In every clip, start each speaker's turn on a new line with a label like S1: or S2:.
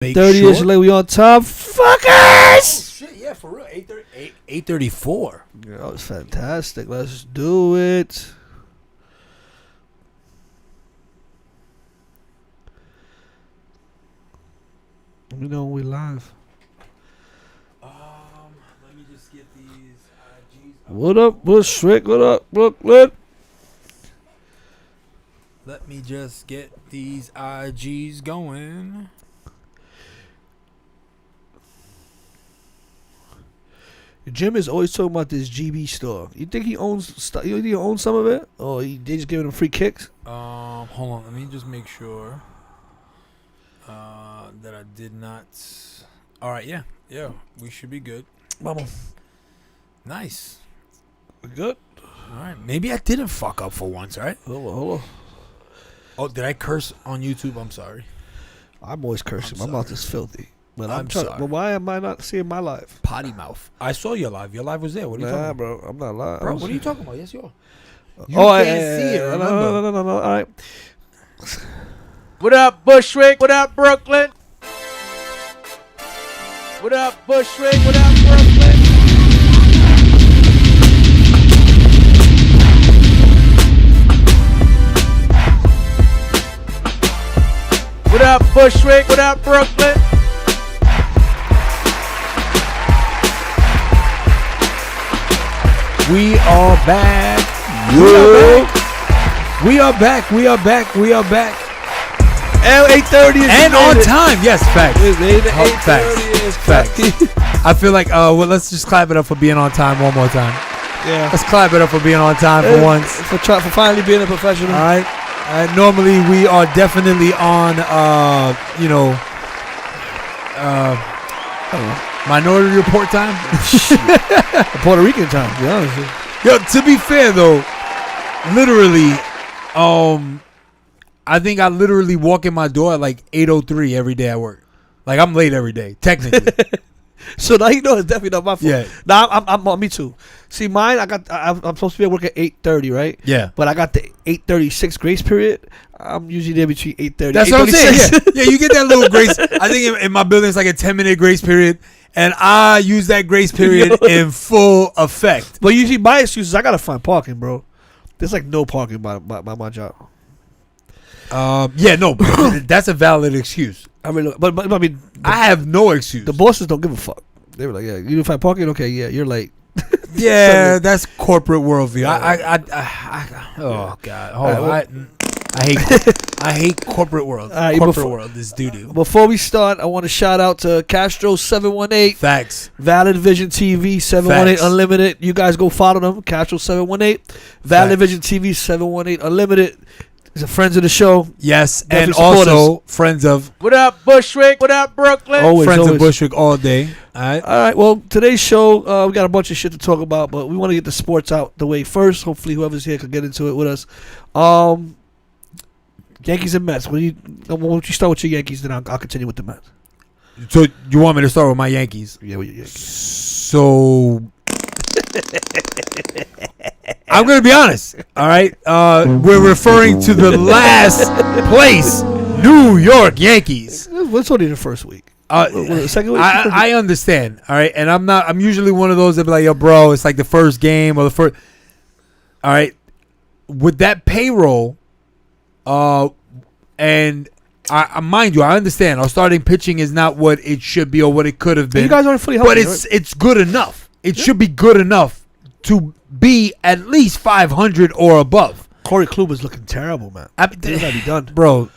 S1: Make
S2: 30
S1: sure.
S2: years later, we on top. Fuckers!
S1: Oh, shit, yeah, for real. 8:34.
S2: Yeah, that was fantastic. Let's do it. Let me know when we live.
S1: Let me just get these IGs.
S2: What up, Bushwick? What up, Brooklyn?
S1: Let me just get these IGs going.
S2: Jim is always talking about this GB store. You think he owns? You think he owns some of it, or they just giving him free kicks?
S1: Hold on. Let me just make sure that I did not. All right, yeah, we should be good.
S2: Mama,
S1: Nice.
S2: we good?
S1: All right, maybe I didn't fuck up for once, right?
S2: Hold on.
S1: Oh, did I curse on YouTube? I'm sorry.
S2: I'm always cursing.
S1: I'm
S2: My mouth
S1: sorry.
S2: is filthy. But
S1: I'm
S2: trying.
S1: sorry.
S2: But why am I not seeing my live?
S1: Potty mouth. I saw your live. Your live was there. What are you talking
S2: Nah,
S1: about?
S2: bro, I'm not lying.
S1: Bro, what are you talking about? Yes, you are. You
S2: can't
S1: can't see it, remember?
S2: No. All right.
S3: What up, Bushwick? What up, Brooklyn? What up, Bushwick? What up, Brooklyn? What up, Bushwick? What up, Brooklyn?
S1: We are back. We are back. We are back. We are back.
S2: And 8:30
S1: And on time. Yes, facts.
S2: Facts.
S1: Facts. I feel like, well, let's just clap it up for being on time one more time.
S2: Yeah.
S1: Let's clap it up for being on time for once.
S2: For finally being a professional.
S1: All right. Normally we are definitely on, Minority Report time.
S2: Puerto Rican time, to be honest with you.
S1: Yo, to be fair though, literally, I think I literally walk in my door at like 8:03 every day at work. Like I'm late every day, technically.
S2: So now you know it's definitely not my fault.
S1: Yeah.
S2: Nah, I'm me too. See, mine, I'm supposed to be at work at 8:30, right?
S1: Yeah.
S2: But I got the 8:36 grace period. I'm usually there between 8:30.
S1: That's what I'm saying. Yeah, you get that little grace. I think in my building it's like a 10-minute grace period, and I use that grace period in full effect.
S2: But usually my excuse is I gotta find parking, bro. There's like no parking by my job.
S1: Yeah, no, that's a valid excuse.
S2: I mean, but I mean,
S1: I have no excuse.
S2: the bosses don't give a fuck. They were like, yeah, you find parking, okay, yeah, you're late.
S1: Yeah, that's corporate worldview.
S2: Yeah.
S1: Oh God, hold
S2: Alright,
S1: on. I hate corporate world.
S2: Alright,
S1: Corporate world is doo doo.
S2: Before we start, I want to shout out to Castro 718,
S1: Facts.
S2: Valid Vision TV 718
S1: Facts.
S2: Unlimited. You guys go follow them, Castro 718, Valid
S1: Facts.
S2: Vision TV 718 Unlimited. He's a friends of the show.
S1: Yes,
S2: Definitely
S1: and
S2: support
S1: also friends of
S3: What up, Bushwick? What up, Brooklyn?
S2: Always,
S1: friends
S2: always.
S1: of Bushwick all day. All right.
S2: All right, well, today's show, we got a bunch of shit to talk about, but we want to get the sports out the way first. Hopefully, whoever's here can get into it with us. Yankees and Mets. Why don't you start with your Yankees, then I'll continue with the Mets.
S1: So you want me to start with my Yankees?
S2: Yeah, with your Yankees.
S1: So I'm gonna be honest. All right. We're referring to the last place, New York Yankees.
S2: What's only the first week? The second week?
S1: I understand. All right, and I'm usually one of those that be like, yo, bro, it's like the first game or the first. All right, with that payroll, and I mind you, I understand. Our starting pitching is not what it should be or what it could have been.
S2: You guys aren't fully healthy,
S1: but it's
S2: right?
S1: it's good enough. It should be good enough to be at least 500 or above.
S2: Corey Kluber's looking terrible, man. He's gotta be done,
S1: Bro.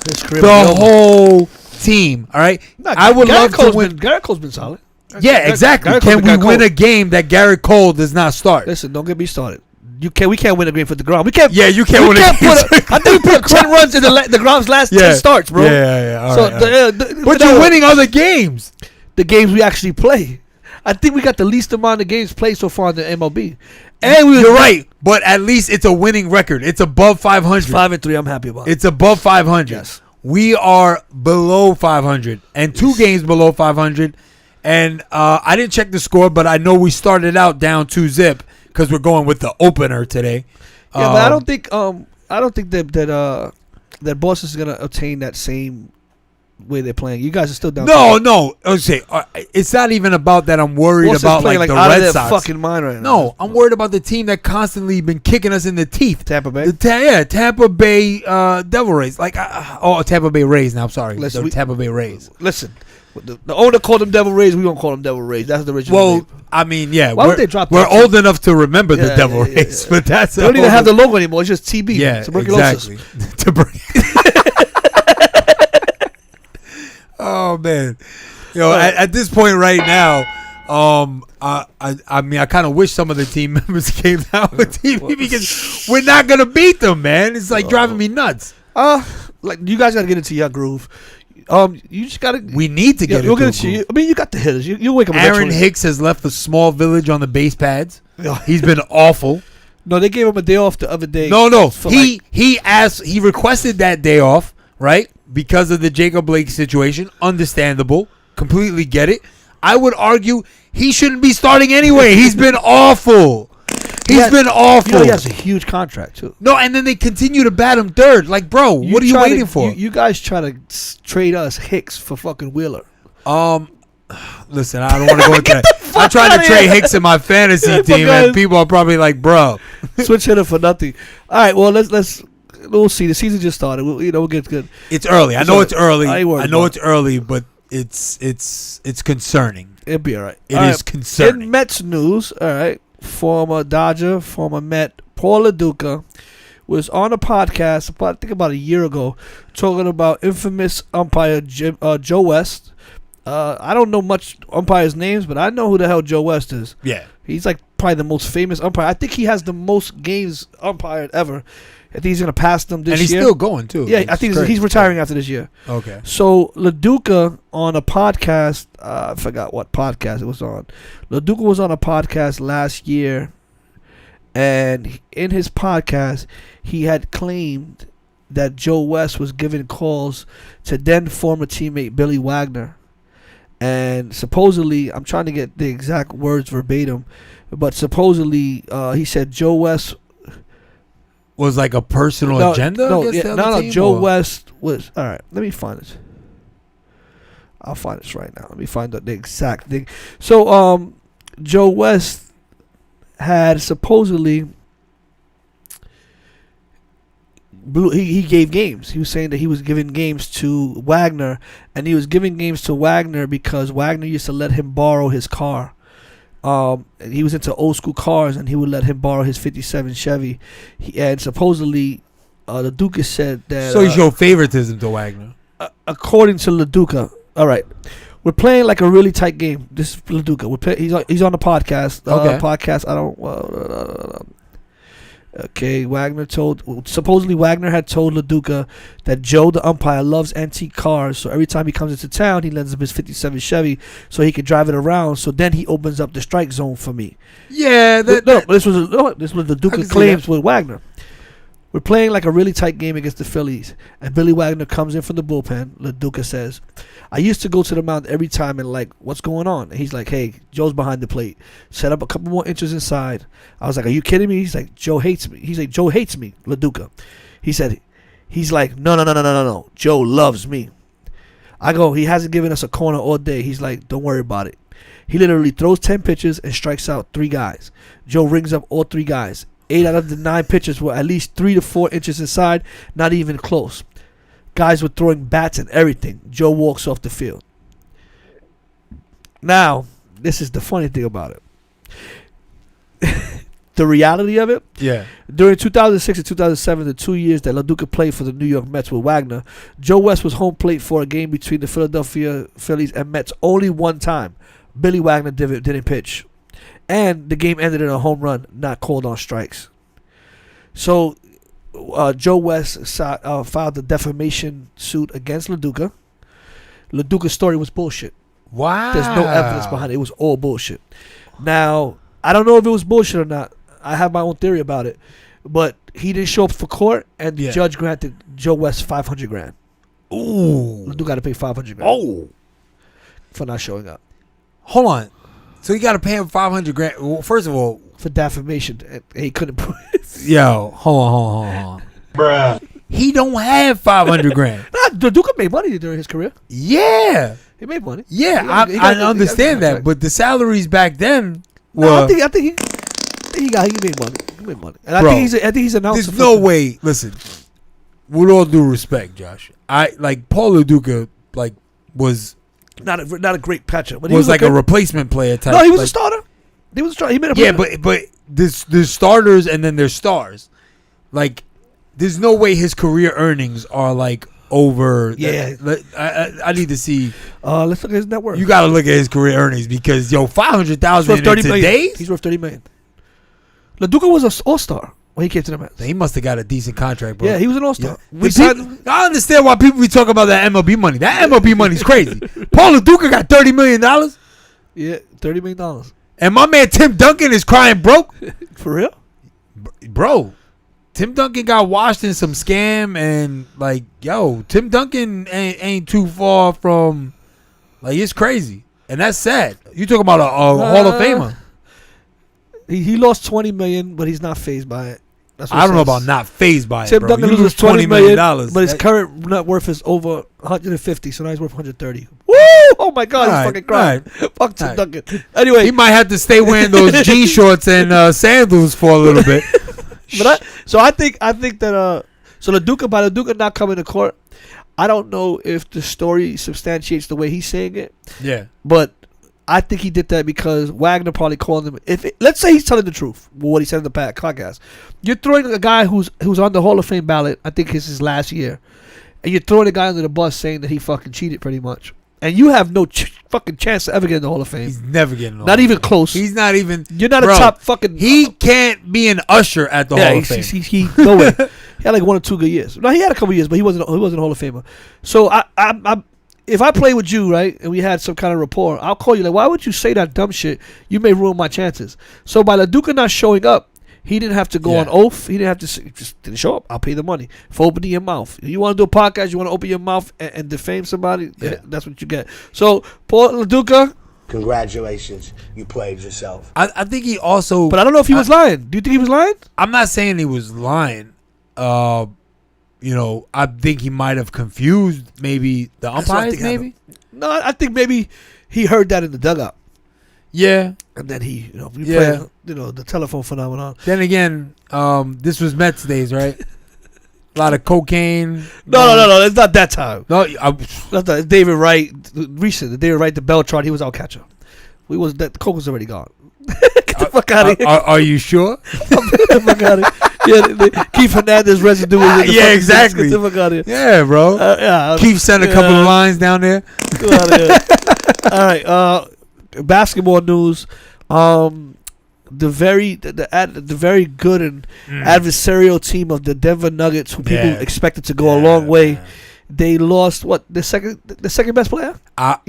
S2: His career
S1: The
S2: will be over.
S1: whole team, all right?
S2: Nah,
S1: I would
S2: Garrett
S1: love
S2: Cole's
S1: to win.
S2: Garrett Cole's been solid.
S1: Yeah, exactly.
S2: Garrett
S1: Can
S2: Cole's
S1: we
S2: been
S1: win
S2: Garrett
S1: a game that Garrett Cole does not start?
S2: Listen, don't get me started. We can't win a game for the ground. We can't.
S1: Yeah, you can't win a game.
S2: I think we put 10 runs in the ground's last 10 starts, bro.
S1: Yeah. All
S2: So
S1: right, all right. But
S2: the
S1: you're winning other games.
S2: the games we actually play. I think we got the least amount of games played so far in the MLB. And
S1: You're right, but at least it's a winning record. It's above 500.
S2: 5-3. I'm happy about it.
S1: It's above 500.
S2: Yes.
S1: We are below 500 and 2 games below 500. And I didn't check the score, but I know we started out down 2-0 because we're going with the opener today.
S2: Yeah, but I don't think that Boston's gonna obtain that same way they're playing. You guys are still down.
S1: No. Okay, it's not even about that. I'm worried
S2: Boston's
S1: about
S2: playing
S1: like the
S2: out of
S1: Red
S2: their
S1: Sox.
S2: fucking mind right now.
S1: No, I'm worried about the team that constantly been kicking us in the teeth.
S2: Tampa Bay.
S1: Tampa Bay Devil Rays. Like, Tampa Bay Rays. Now, I'm sorry,
S2: Listen,
S1: Tampa Bay Rays.
S2: Listen, the owner called them Devil Rays. We don't call them Devil Rays. That's the original
S1: Well,
S2: name.
S1: I mean, yeah,
S2: Why would they drop
S1: we're
S2: that?
S1: old enough to remember the
S2: Yeah,
S1: Devil
S2: yeah,
S1: Rays,
S2: yeah.
S1: but that's
S2: They don't even have the logo anymore. It's just TB.
S1: yeah,
S2: Tuberculosis.
S1: exactly. Oh man, at this point right now, I mean, I kind of wish some of the team members came out with TV because we're not gonna beat them, man. It's like driving me nuts.
S2: Like you guys got to get into your groove. You just got to.
S1: We need to get into a groove.
S2: I mean, you got the hitters. You wake up.
S1: Aaron
S2: eventually.
S1: Hicks has left a small village on the base pads. He's been awful.
S2: No, they gave him a day off the other day.
S1: No.
S2: for
S1: He requested that day off, right? Because of the Jacob Blake situation. Understandable. Completely get it. I would argue he shouldn't be starting anyway. He's been awful. He's been awful.
S2: You know, he has a huge contract too.
S1: No, and then they continue to bat him third. Like, bro, what are you waiting for?
S2: You guys try to trade us Hicks for fucking Wheeler.
S1: Listen, I don't want to go into that. I tried to trade Hicks in my fantasy team, and people are probably like, bro,
S2: switch hitter for nothing. All right, well we'll see. The season just started. We'll get good.
S1: It's early. I know it's early.
S2: I
S1: know it's early, but it's concerning.
S2: It'll be all right.
S1: It is concerning.
S2: In Mets news, all right, former Dodger, former Met, Paul LaDuca was on a podcast, I think about a year ago, talking about infamous umpire Joe West. I don't know much umpires' names, but I know who the hell Joe West is.
S1: Yeah.
S2: He's like probably the most famous umpire. I think he has the most games umpired ever. I think he's going to pass them this year.
S1: And he's still going, too.
S2: Yeah, I think he's retiring after this year.
S1: Okay.
S2: So, LaDuca on a podcast, I forgot what podcast it was on. LaDuca was on a podcast last year, and in his podcast, he had claimed that Joe West was giving calls to then former teammate Billy Wagner. And supposedly, I'm trying to get the exact words verbatim, but supposedly he said Joe West
S1: was like a personal agenda?
S2: Joe West was... All right, let me find this. I'll find this right now. Let me find out the exact thing. So, Joe West had supposedly... He gave games. He was saying that he was giving games to Wagner, and he was giving games to Wagner because Wagner used to let him borrow his car. He was into old school cars, and he would let him borrow his '57 Chevy. And supposedly, LaDuca said that.
S1: So he showed favoritism to Wagner.
S2: According to LaDuca, all right, we're playing like a really tight game. This is LaDuca. He's on the podcast. Podcast. I don't. Okay, supposedly Wagner had told LaDuca that Joe, the umpire, loves antique cars, so every time he comes into town, he lends him his '57 Chevy so he can drive it around. So then he opens up the strike zone for me.
S1: Yeah,
S2: this was LaDuca claims with Wagner. We're playing like a really tight game against the Phillies, and Billy Wagner comes in from the bullpen. LaDuca says, I used to go to the mound every time and like, what's going on? And he's like, hey, Joe's behind the plate. Set up a couple more inches inside. I was like, are you kidding me? He's like, Joe hates me. He's like, Joe hates me, LaDuca. He's like, no. Joe loves me. I go, he hasn't given us a corner all day. He's like, don't worry about it. He literally throws 10 pitches and strikes out 3 guys. Joe rings up all 3 guys. 8 out of the 9 pitches were at least 3 to 4 inches inside, not even close. Guys were throwing bats and everything. Joe walks off the field. Now, this is the funny thing about it. The reality of it,
S1: yeah.
S2: During 2006 and 2007, the 2 years that LaDuca played for the New York Mets with Wagner, Joe West was home plate for a game between the Philadelphia Phillies and Mets only one time. Billy Wagner didn't pitch. And the game ended in a home run, not called on strikes. So, Joe West filed a defamation suit against LaDuca. LaDuca's story was bullshit.
S1: Wow.
S2: There's no evidence behind it. It was all bullshit. Now, I don't know if it was bullshit or not. I have my own theory about it. But he didn't show up for court, and the judge granted Joe West $500,000.
S1: Ooh.
S2: LaDuca got to pay $500,000.
S1: Oh.
S2: For not showing up.
S1: Hold on. So you got to pay him $500,000. Well, first of all,
S2: for defamation, he couldn't prove it.
S1: Yo, hold on.
S4: Bruh.
S1: He don't have 500 grand.
S2: Nah, Duka made money during his career.
S1: Yeah.
S2: He made money.
S1: Yeah,
S2: He got
S1: I understand that, but the salaries back then were.
S2: No, I think he made money. He made money, and
S1: Bro,
S2: I think he's announced.
S1: There's no way. Listen, with all due respect, Josh, I like Paul Lo Duca. Like was
S2: not a great catcher, but he
S1: was like
S2: okay.
S1: a replacement player type.
S2: No, he was
S1: like,
S2: a starter. He was a starter. He made a
S1: yeah, but there's starters and then there's stars. Like, there's no way his career earnings are like over.
S2: Yeah,
S1: I need to see.
S2: Let's look at his net worth.
S1: You got to look at his career earnings because $500,000 in today's.
S2: He's worth $30 million. Lo Duca was an all-star when he came to the Mets.
S1: He must have got a decent contract, bro.
S2: Yeah, he was an all-star.
S1: Yeah. I understand why people be talking about that MLB money. That MLB money's crazy. Paul Lo Duca got $30 million.
S2: Yeah, $30 million.
S1: And my man Tim Duncan is crying broke.
S2: For real?
S1: Bro, Tim Duncan got washed in some scam and like, yo, Tim Duncan ain't too far from, like, it's crazy. And that's sad. You talking about a Hall of Famer.
S2: He lost $20 million, but he's not phased by it. That's what
S1: I don't know about not phased by
S2: Tim
S1: it, bro.
S2: Duncan
S1: You
S2: loses
S1: lose $20 million.
S2: but his current net worth is over 150, so now he's worth 130. Woo! Oh my God, he's fucking crying. Fuck Tim Duncan. Anyway,
S1: he might have to stay wearing those jean shorts and sandals for a little bit.
S2: I think that so Lo Duca not coming to court. I don't know if the story substantiates the way he's saying it.
S1: Yeah,
S2: but I think he did that because Wagner probably called him. Let's say he's telling the truth, what he said in the podcast. You're throwing a guy who's on the Hall of Fame ballot. I think it's his last year, and you're throwing a guy under the bus saying that he fucking cheated pretty much, and you have no fucking chance to ever get in the Hall of Fame.
S1: he's never getting
S2: not even close.
S1: He's not even.
S2: You're not
S1: bro,
S2: a top fucking.
S1: He can't be an usher at the Hall of Fame.
S2: He no way. He had like 1 or 2 good years. No, he had a couple years, but he wasn't a Hall of Famer. So I if I play with you, right, and we had some kind of rapport, I'll call you like, why would you say that dumb shit? You may ruin my chances. So by Lo Duca not showing up, he didn't have to go on oath. He didn't have to say, just didn't show up. I'll pay the money for opening your mouth. You want to do a podcast, you want to open your mouth and defame somebody, that's what you get. So Paul Lo Duca,
S4: congratulations, you played yourself.
S1: I think he also.
S2: But I don't know if he was lying. Do you think he was lying?
S1: I'm not saying he was lying. You know, I think he might have confused maybe the umpires. Maybe.
S2: No, I think maybe he heard that in the dugout.
S1: Yeah.
S2: And then he, played, the telephone phenomenon.
S1: Then again, this was Mets days, right? A lot of cocaine.
S2: No, it's not that time.
S1: No,
S2: That's not, David Wright, recent. David Wright, the Beltron, he was out catcher. The coke was already gone. Get the fuck out of here.
S1: Are you sure?
S2: Get the fuck out of here. Yeah, Keith Hernandez residue was in the
S1: yeah, exactly.
S2: Get the fuck out of here.
S1: Yeah, bro. Keith sent a couple of lines down there.
S2: Get out of here. All right, basketball news. The very good and adversarial team of the Denver Nuggets, who people expected to go a long way, they lost the second best player.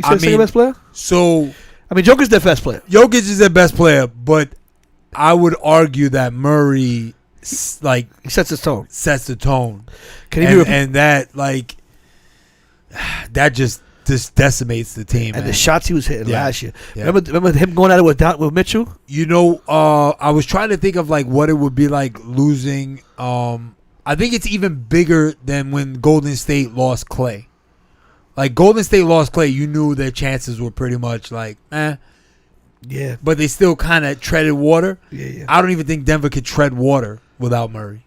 S2: Second best player.
S1: So
S2: Jokic's their best player.
S1: Jokic is their best player, but I would argue that Murray
S2: he sets the tone.
S1: Sets the tone.
S2: Can he
S1: and that that just decimates the team.
S2: And the shots he was hitting last year.
S1: Yeah.
S2: Remember him going at it with Mitchell?
S1: I was trying to think of what it would be like losing. I think it's even bigger than when Golden State lost Clay. Like Golden State lost Clay, you knew their chances were pretty much
S2: Yeah.
S1: But they still kind of treaded water.
S2: Yeah.
S1: I don't even think Denver could tread water without Murray.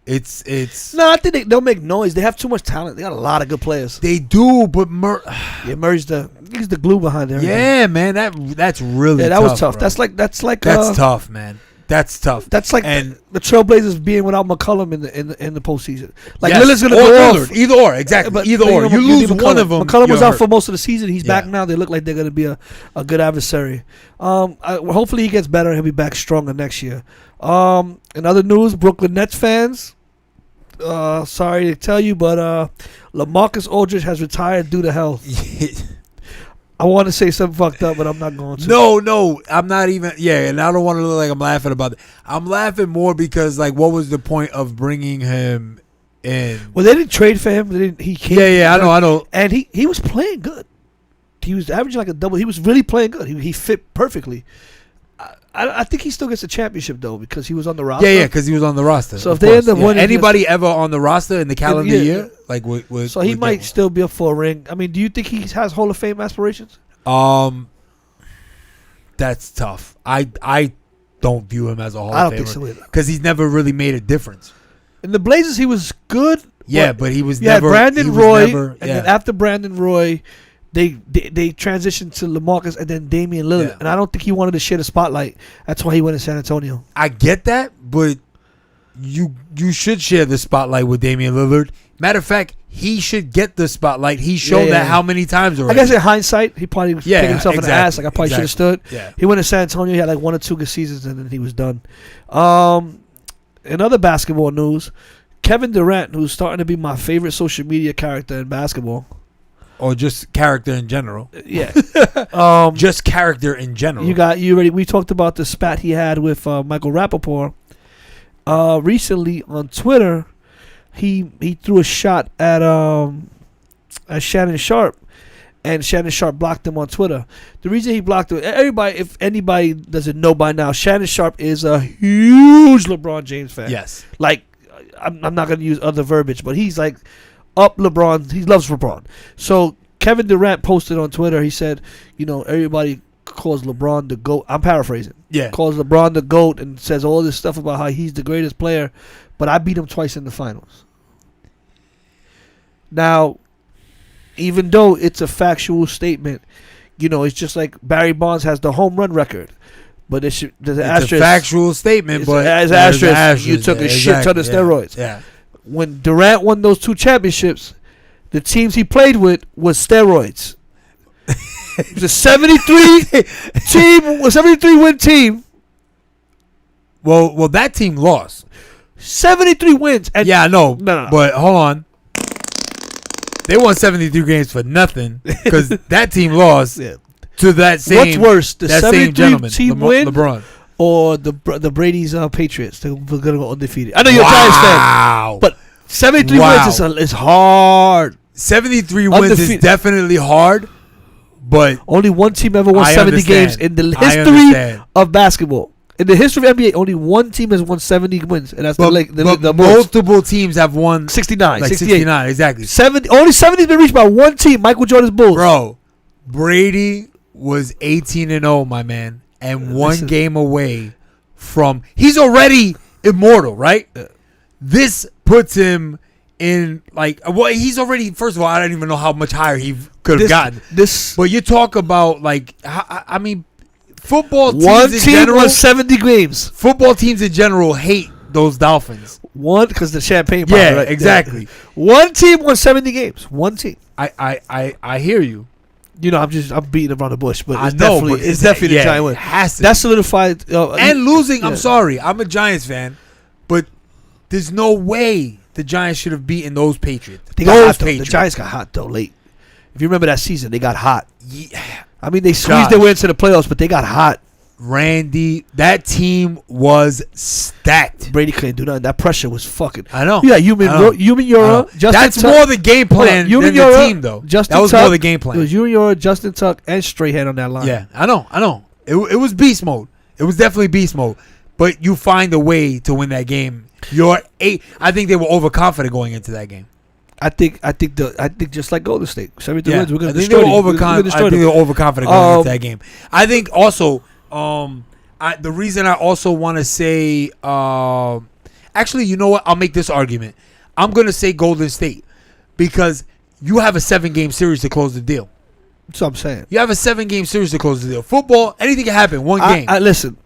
S1: It's
S2: No, I think they'll make noise. They have too much talent. They got a lot of good players.
S1: They do, but
S2: Murray's he's the glue behind everything.
S1: Yeah, man, that's really
S2: that
S1: tough,
S2: was tough.
S1: Bro.
S2: That's
S1: tough, man. That's tough.
S2: That's like the Trailblazers being without McCollum in the postseason. Like
S1: yes.
S2: Lillard's gonna go off.
S1: Either or, exactly.
S2: But
S1: either or. You lose one of them.
S2: McCollum was out for most of the season. He's back now. They look like they're gonna be a good adversary. Hopefully he gets better. He'll be back stronger next year. In other news, Brooklyn Nets fans. Sorry to tell you, but LaMarcus Aldridge has retired due to health. I want to say something fucked up, but I'm not going to.
S1: No, I'm not even. Yeah, and I don't want to look like I'm laughing about it. I'm laughing more because, what was the point of bringing him in?
S2: Well, they didn't trade for him. He came.
S1: Yeah, I know.
S2: And he was playing good. He was averaging like a double. He was really playing good. He fit perfectly. I think he still gets a championship though because he was on the roster.
S1: Yeah, because he was on the roster.
S2: So if
S1: of
S2: they
S1: course.
S2: end up winning,
S1: anybody ever on the roster in the calendar year, like
S2: so he might still be up for a ring. I mean, do you think he has Hall of Fame aspirations?
S1: That's tough. I don't view him as a Hall of Famer.
S2: I don't think so either.
S1: Because he's never really made a difference.
S2: In the Blazers, he was good.
S1: Yeah, but he was
S2: yeah,
S1: never.
S2: Brandon
S1: he was
S2: Roy,
S1: never,
S2: and then after Brandon Roy, they transitioned to LaMarcus and then Damian Lillard,
S1: Yeah.
S2: and I don't think he wanted to share the spotlight. That's why he went to San Antonio.
S1: I get that, but you should share the spotlight with Damian Lillard. Matter of fact, he should get the spotlight. He showed that how many times already?
S2: I guess in hindsight, he probably was kicking himself in the ass. Like I probably should have stood.
S1: Yeah.
S2: He went to San Antonio. He had like 1 or 2 good seasons, and then he was done. In other basketball news, Kevin Durant, who's starting to be my favorite social media character in basketball.
S1: Or just character in general.
S2: Yeah.
S1: Just character in general.
S2: We talked about the spat he had with Michael Rappaport. Recently on Twitter, he threw a shot at Shannon Sharp, and Shannon Sharp blocked him on Twitter. The reason he blocked him, if anybody doesn't know by now, Shannon Sharp is a huge LeBron James fan.
S1: Yes.
S2: Like, I'm not going to use other verbiage, but he's like up LeBron. He loves LeBron. So Kevin Durant posted on Twitter, he said, everybody calls LeBron the GOAT. I'm paraphrasing.
S1: Yeah.
S2: Calls LeBron the GOAT and says all this stuff about how he's the greatest player, but I beat him twice in the finals. Now, even though it's a factual statement, it's just like Barry Bonds has the home run record. But there's an asterisk.
S1: It's a factual statement, but
S2: as asterisk, you took a shit ton of steroids.
S1: Yeah.
S2: When Durant won those 2 championships, the teams he played with was steroids. It was a 73 win team.
S1: Well, that team lost.
S2: 73 wins. And
S1: Yeah, I know.
S2: No.
S1: But hold on. They won 73 games for nothing because that team lost to that same.
S2: What's worse, the
S1: that
S2: 73
S1: same gentleman,
S2: team win
S1: LeBron,
S2: or the Brady's Patriots? They're gonna go undefeated. I know you're a Giants fan, but 73 wins is hard.
S1: 73 wins is definitely hard, but
S2: only one team ever won 70 games in the history of basketball. In the history of NBA, only one team has won 70 wins, and that's the
S1: multiple teams have won
S2: 69,
S1: like
S2: 68.
S1: 69, exactly.
S2: Only 70 has been reached by one team, Michael Jordan's Bulls.
S1: Bro, Brady was 18-0, my man, and one game away from. He's already immortal, right? This puts him in he's already. First of all, I don't even know how much higher he could have gotten. But you talk about I mean. Football teams
S2: one
S1: in
S2: team
S1: general,
S2: won 70 games.
S1: Football teams in general hate those Dolphins.
S2: One, because the champagne bottle,
S1: Yeah,
S2: right?
S1: exactly.
S2: One team won 70 games. One team.
S1: I hear you.
S2: I'm beating around the bush, but
S1: it's definitely
S2: the Giant win.
S1: Has to.
S2: That's solidified.
S1: And losing, I'm sorry. I'm a Giants fan, but there's no way the Giants should have beaten those Patriots.
S2: They got hot, the Giants got hot, though, late. If you remember that season, they got hot.
S1: Yeah.
S2: I mean, they squeezed their way into the playoffs, but they got hot.
S1: Randy, that team was stacked.
S2: Brady couldn't do nothing. That pressure was fucking.
S1: I know.
S2: Yeah, Human Yura, Justin
S1: That's
S2: Tuck.
S1: more the game plan than the team, though.
S2: Justin
S1: that was
S2: Tuck,
S1: more the game plan.
S2: It was Yura, Justin Tuck, and Strahan on that line.
S1: Yeah, I know. It was beast mode. It was definitely beast mode. But you find a way to win that game. I think they were overconfident going into that game.
S2: I think just like Golden State, 73 wins. We're going to
S1: destroy them. I think they were overconfident going into that game. I think also, the reason I also want to say, actually, you know what? I'll make this argument. I'm going to say Golden State because you have a 7-game series to close the deal.
S2: That's what I'm saying.
S1: You have a 7-game series to close the deal. Football, anything can happen. One game.
S2: Listen,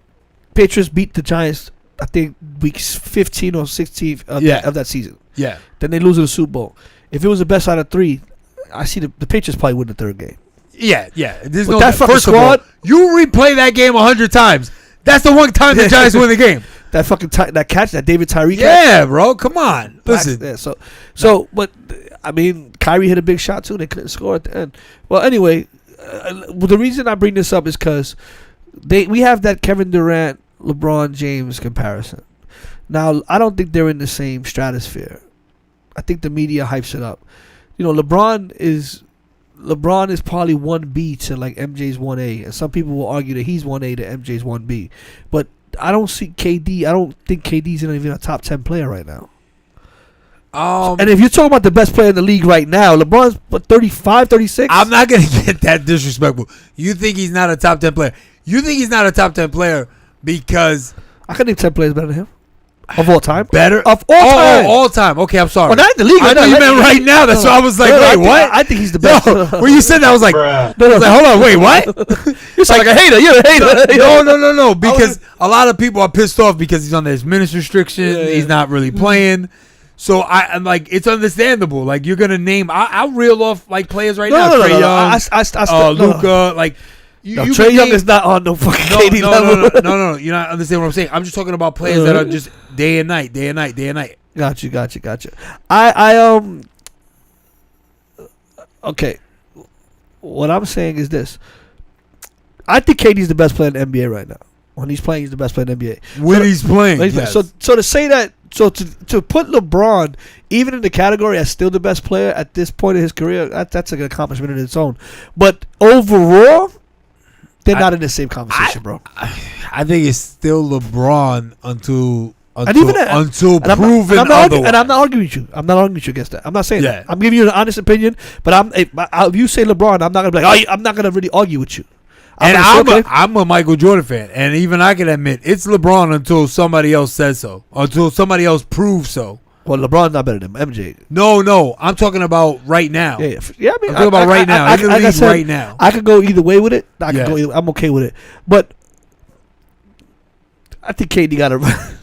S2: Patriots beat the Giants. I think weeks 15 or 16 of that season.
S1: Yeah.
S2: Then they lose in the Super Bowl. If it was the best out of 3, I see the Patriots probably win the 3rd game.
S1: Yeah. There's
S2: no that fucking
S1: first
S2: squad.
S1: Of all, you replay that game 100 times. That's the one time the Giants win the game.
S2: That fucking that catch, that David Tyree catch.
S1: Yeah, bro. Come on. Listen.
S2: Yeah, but I mean, Kyrie hit a big shot too. They couldn't score at the end. Well, anyway, the reason I bring this up is because we have that Kevin Durant, LeBron James comparison. Now, I don't think they're in the same stratosphere. I think the media hypes it up. LeBron is LeBron is probably 1B to like MJ's 1A, and some people will argue that he's 1A to MJ's 1B. But I don't see KD. I don't think KD's even a top 10 player right now. And if you're talking about the best player in the league right now, LeBron's 35, 36.
S1: I'm not gonna get that disrespectful. You think he's not a top 10 player? You think he's not a top 10 player because
S2: I can name 10 players better than him of all time.
S1: Better
S2: of all time.
S1: All time. Okay, I'm sorry.
S2: Well, not in the league.
S1: I know you meant right now. That's why I was like, wait, what?
S2: I think he's the best.
S1: When you said that, I was like, I was like, hold on, wait, what?
S2: You sound like a hater. You're a hater.
S1: No. Because a lot of people are pissed off because he's on this minutes restriction. Yeah. He's not really playing. So I'm like, it's understandable. Like you're gonna name. I'll reel off like players right now. Trae Young, Luka. Like you
S2: Trae Young is not on no fucking KD level.
S1: No. You're not understanding what I'm saying. I'm just talking about players that are just day and night. Got
S2: you. I okay. What I'm saying is this. I think KD's the best player in the NBA right now. When he's playing, he's the best player in the NBA.
S1: When he's playing, yes.
S2: So to say that, so to put LeBron even in the category as still the best player at this point in his career, that's an accomplishment in its own. But overall, they're not in the same conversation, bro.
S1: I think it's still LeBron until
S2: proven otherwise. And I'm not arguing with you. I'm not arguing with you against that. I'm not saying that. I'm giving you an honest opinion. But if you say LeBron, I'm not gonna be like, I'm not gonna really argue with you.
S1: I'm a Michael Jordan fan, and even I can admit it's LeBron until somebody else says so, until somebody else proves so.
S2: Well, LeBron's not better than MJ.
S1: No, I'm talking about right now.
S2: Yeah. I mean,
S1: I'm talking about right now. Right now.
S2: I could go either way with it. I'm okay with it, but I think KD got to.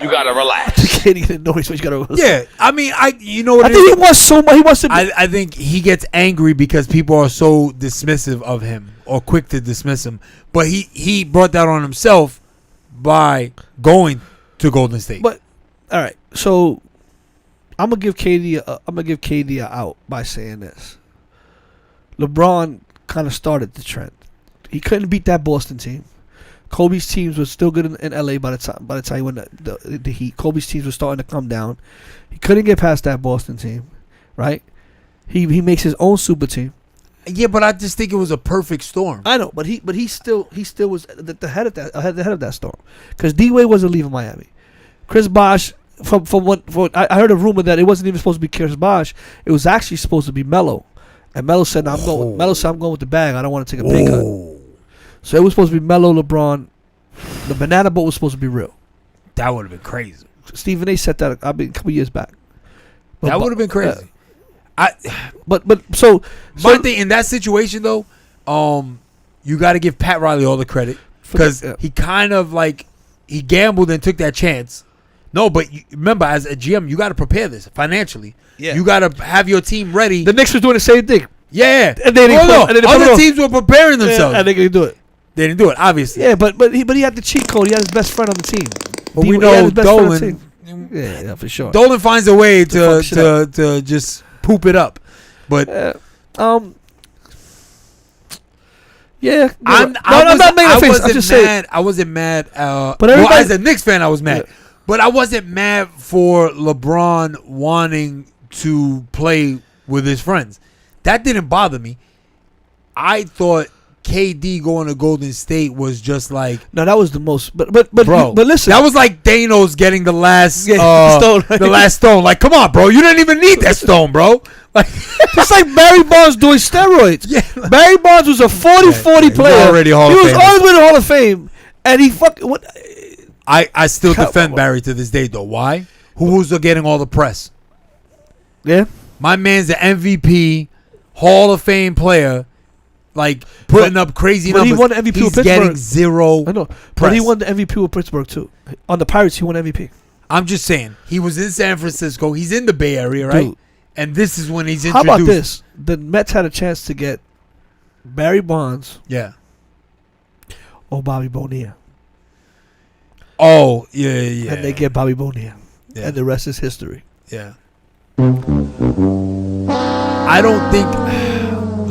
S3: You gotta relax.
S2: KD get annoyed, so you gotta.
S1: Yeah, I mean, you know what?
S2: I think he wants so much. He wants to.
S1: I think he gets angry because people are so dismissive of him or quick to dismiss him. But he brought that on himself by going to Golden State.
S2: But all right, so I'm gonna give KD a out by saying this. LeBron kind of started the trend. He couldn't beat that Boston team. Kobe's teams were still good in LA by the time he won the Heat. Kobe's teams were starting to come down. He couldn't get past that Boston team, right? He makes his own super team.
S1: Yeah, but I just think it was a perfect storm.
S2: I know, but he still was at the head of that storm because D-Wade wasn't leaving Miami. Chris Bosh, from I heard a rumor that it wasn't even supposed to be Chris Bosh. It was actually supposed to be Melo, and Melo said, "I'm going with the bag. I don't want to take a pay cut." So it was supposed to be Melo, LeBron. The banana boat was supposed to be real.
S1: That would have been crazy.
S2: Stephen A. said that a couple years back.
S1: But that would have been crazy.
S2: So
S1: my thing in that situation though, you got to give Pat Riley all the credit because he kind of like he gambled and took that chance. No, but remember, as a GM, you got to prepare this financially. Yeah, you got to have your team ready.
S2: The Knicks was doing the same thing.
S1: Yeah,
S2: and they didn't.
S1: Other teams were preparing themselves,
S2: and they didn't do it.
S1: They didn't do it, obviously.
S2: Yeah, but he had the cheat code. He had his best friend on the team.
S1: But we know Dolan.
S2: Yeah, for sure.
S1: Dolan finds a way to just poop it up. But
S2: yeah,
S1: I'm not making a face. I'm just saying. I wasn't mad. But as a Knicks fan, I was mad. Yeah. But I wasn't mad for LeBron wanting to play with his friends. That didn't bother me. I thought KD going to Golden State was just like
S2: no, that was the most. But listen,
S1: that was like Thanos getting the last stone. The last stone. Like, come on, bro, you didn't even need that stone, bro. Like,
S2: it's like Barry Bonds doing steroids. Yeah, Barry Bonds was a 40-40 player.
S1: Already Hall of Fame.
S2: He was always in the Hall of Fame, and he fucking what?
S1: I still defend Barry to this day though. Why? Who's getting all the press?
S2: Yeah,
S1: my man's an MVP, Hall of Fame player. Like putting up crazy numbers.
S2: He won the MVP with Pittsburgh.
S1: Getting zero.
S2: I know,
S1: press.
S2: But he won the MVP with Pittsburgh too. On the Pirates, he won MVP.
S1: I'm just saying he was in San Francisco. He's in the Bay Area, right? Dude, and this is when he's introduced.
S2: How about this? The Mets had a chance to get Barry Bonds.
S1: Yeah.
S2: Or Bobby Bonilla.
S1: Oh yeah.
S2: And they get Bobby Bonilla, and the rest is history.
S1: Yeah. I don't think.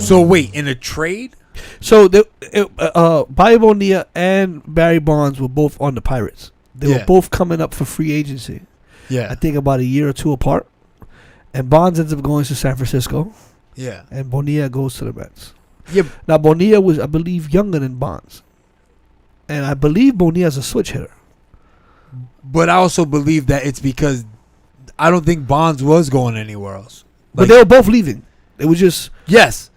S1: So wait, in a trade?
S2: So Bobby Bonilla and Barry Bonds were both on the Pirates. They were both coming up for free agency.
S1: Yeah,
S2: I think about a year or two apart. And Bonds ends up going to San Francisco.
S1: Yeah.
S2: and Bonilla goes to the Mets.
S1: Yeah.
S2: Now Bonilla was, I believe, younger than Bonds, and I believe Bonilla's a switch hitter.
S1: But I also believe that it's because I don't think Bonds was going anywhere else.
S2: But they were both leaving. It was just
S1: Yes,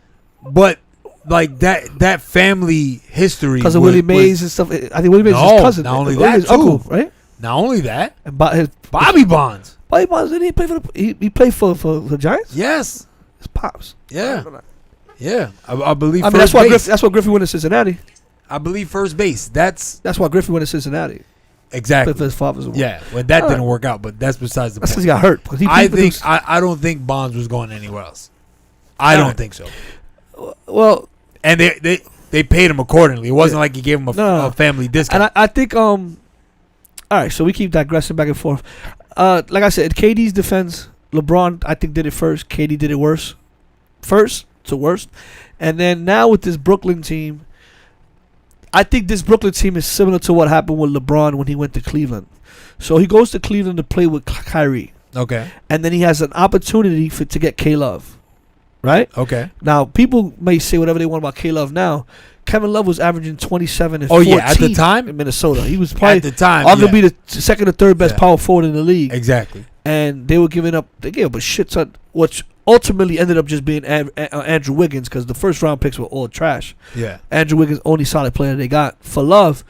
S1: but like that family history
S2: because of Willie Mays and stuff. I think Willie Mays is
S1: No,
S2: his cousin.
S1: not only
S2: Willie
S1: that,
S2: Mays'
S1: too.
S2: uncle, right?
S1: Not only that,
S2: And
S1: Bobby Bonds.
S2: Bobby Bonds, didn't he play for he played for the Giants?
S1: Yes.
S2: His pops.
S1: Yeah. Yeah. I believe.
S2: I mean,
S1: first base.
S2: that's why Griffey went to Cincinnati.
S1: I believe first base. That's
S2: That's why Griffey went to Cincinnati.
S1: exactly.
S2: Played for his father's.
S1: Yeah. Well, that
S2: All
S1: didn't
S2: right.
S1: work out, but that's besides the
S2: That's because
S1: point.
S2: he got hurt. Because he
S1: I
S2: produced-
S1: think I don't think Bonds was going anywhere else. I
S2: All
S1: don't
S2: right.
S1: think so.
S2: well,
S1: And they paid him accordingly. It wasn't like he gave him
S2: No.
S1: a family discount.
S2: and I think all right. So we keep digressing back and forth. Like I said, KD's defense, LeBron I think did it first. KD did it first to worst, and then now with this Brooklyn team, I think this Brooklyn team is similar to what happened with LeBron when he went to Cleveland. So he goes to Cleveland to play with Kyrie,
S1: Okay.
S2: and then he has an opportunity to get K-Love, right?
S1: Okay.
S2: Now, people may say whatever they want about K-Love now. Kevin Love was averaging 27 and
S1: Oh,
S2: 14
S1: yeah, at the time?
S2: in Minnesota. He was probably
S1: At the time,
S2: arguably
S1: yeah.
S2: the second or third best
S1: Yeah.
S2: power forward in the league.
S1: Exactly.
S2: And they gave up a shit ton, which ultimately ended up just being Andrew Wiggins because the first round picks were all trash.
S1: Yeah.
S2: Andrew Wiggins, only solid player they got for Love.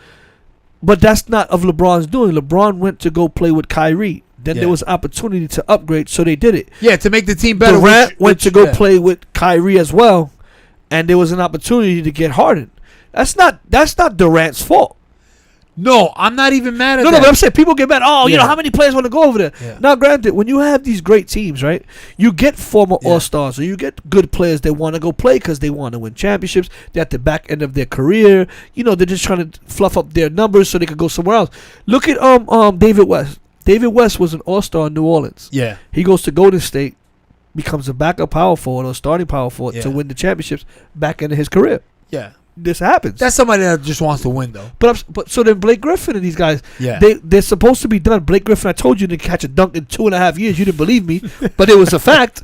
S2: But that's not of LeBron's doing. LeBron went to go play with Kyrie. Then
S1: Yeah.
S2: there was opportunity to upgrade, so they did it.
S1: Yeah, to make the team better.
S2: Durant went to go
S1: yeah.
S2: play with Kyrie as well, and there was an opportunity to get Harden. That's not Durant's fault.
S1: No, I'm not even mad at
S2: No,
S1: that.
S2: but I'm saying people get mad. Oh,
S1: Yeah.
S2: how many players want to go over there?
S1: Yeah.
S2: Now, granted, when you have these great teams, right, you get former
S1: Yeah.
S2: All-Stars, or you get good players that want to go play because they want to win championships. They're at the back end of their career. They're just trying to fluff up their numbers so they could go somewhere else. Look at David West. David West was an All-Star in New Orleans.
S1: Yeah.
S2: He goes to Golden State, becomes a backup power forward or starting power forward
S1: Yeah.
S2: to win the championships back into his career.
S1: Yeah.
S2: This happens.
S1: That's somebody that just wants to win, though.
S2: But so then Blake Griffin and these guys,
S1: Yeah.
S2: they're supposed to be done. Blake Griffin, I told you to catch a dunk in 2.5 years. You didn't believe me, but it was a fact.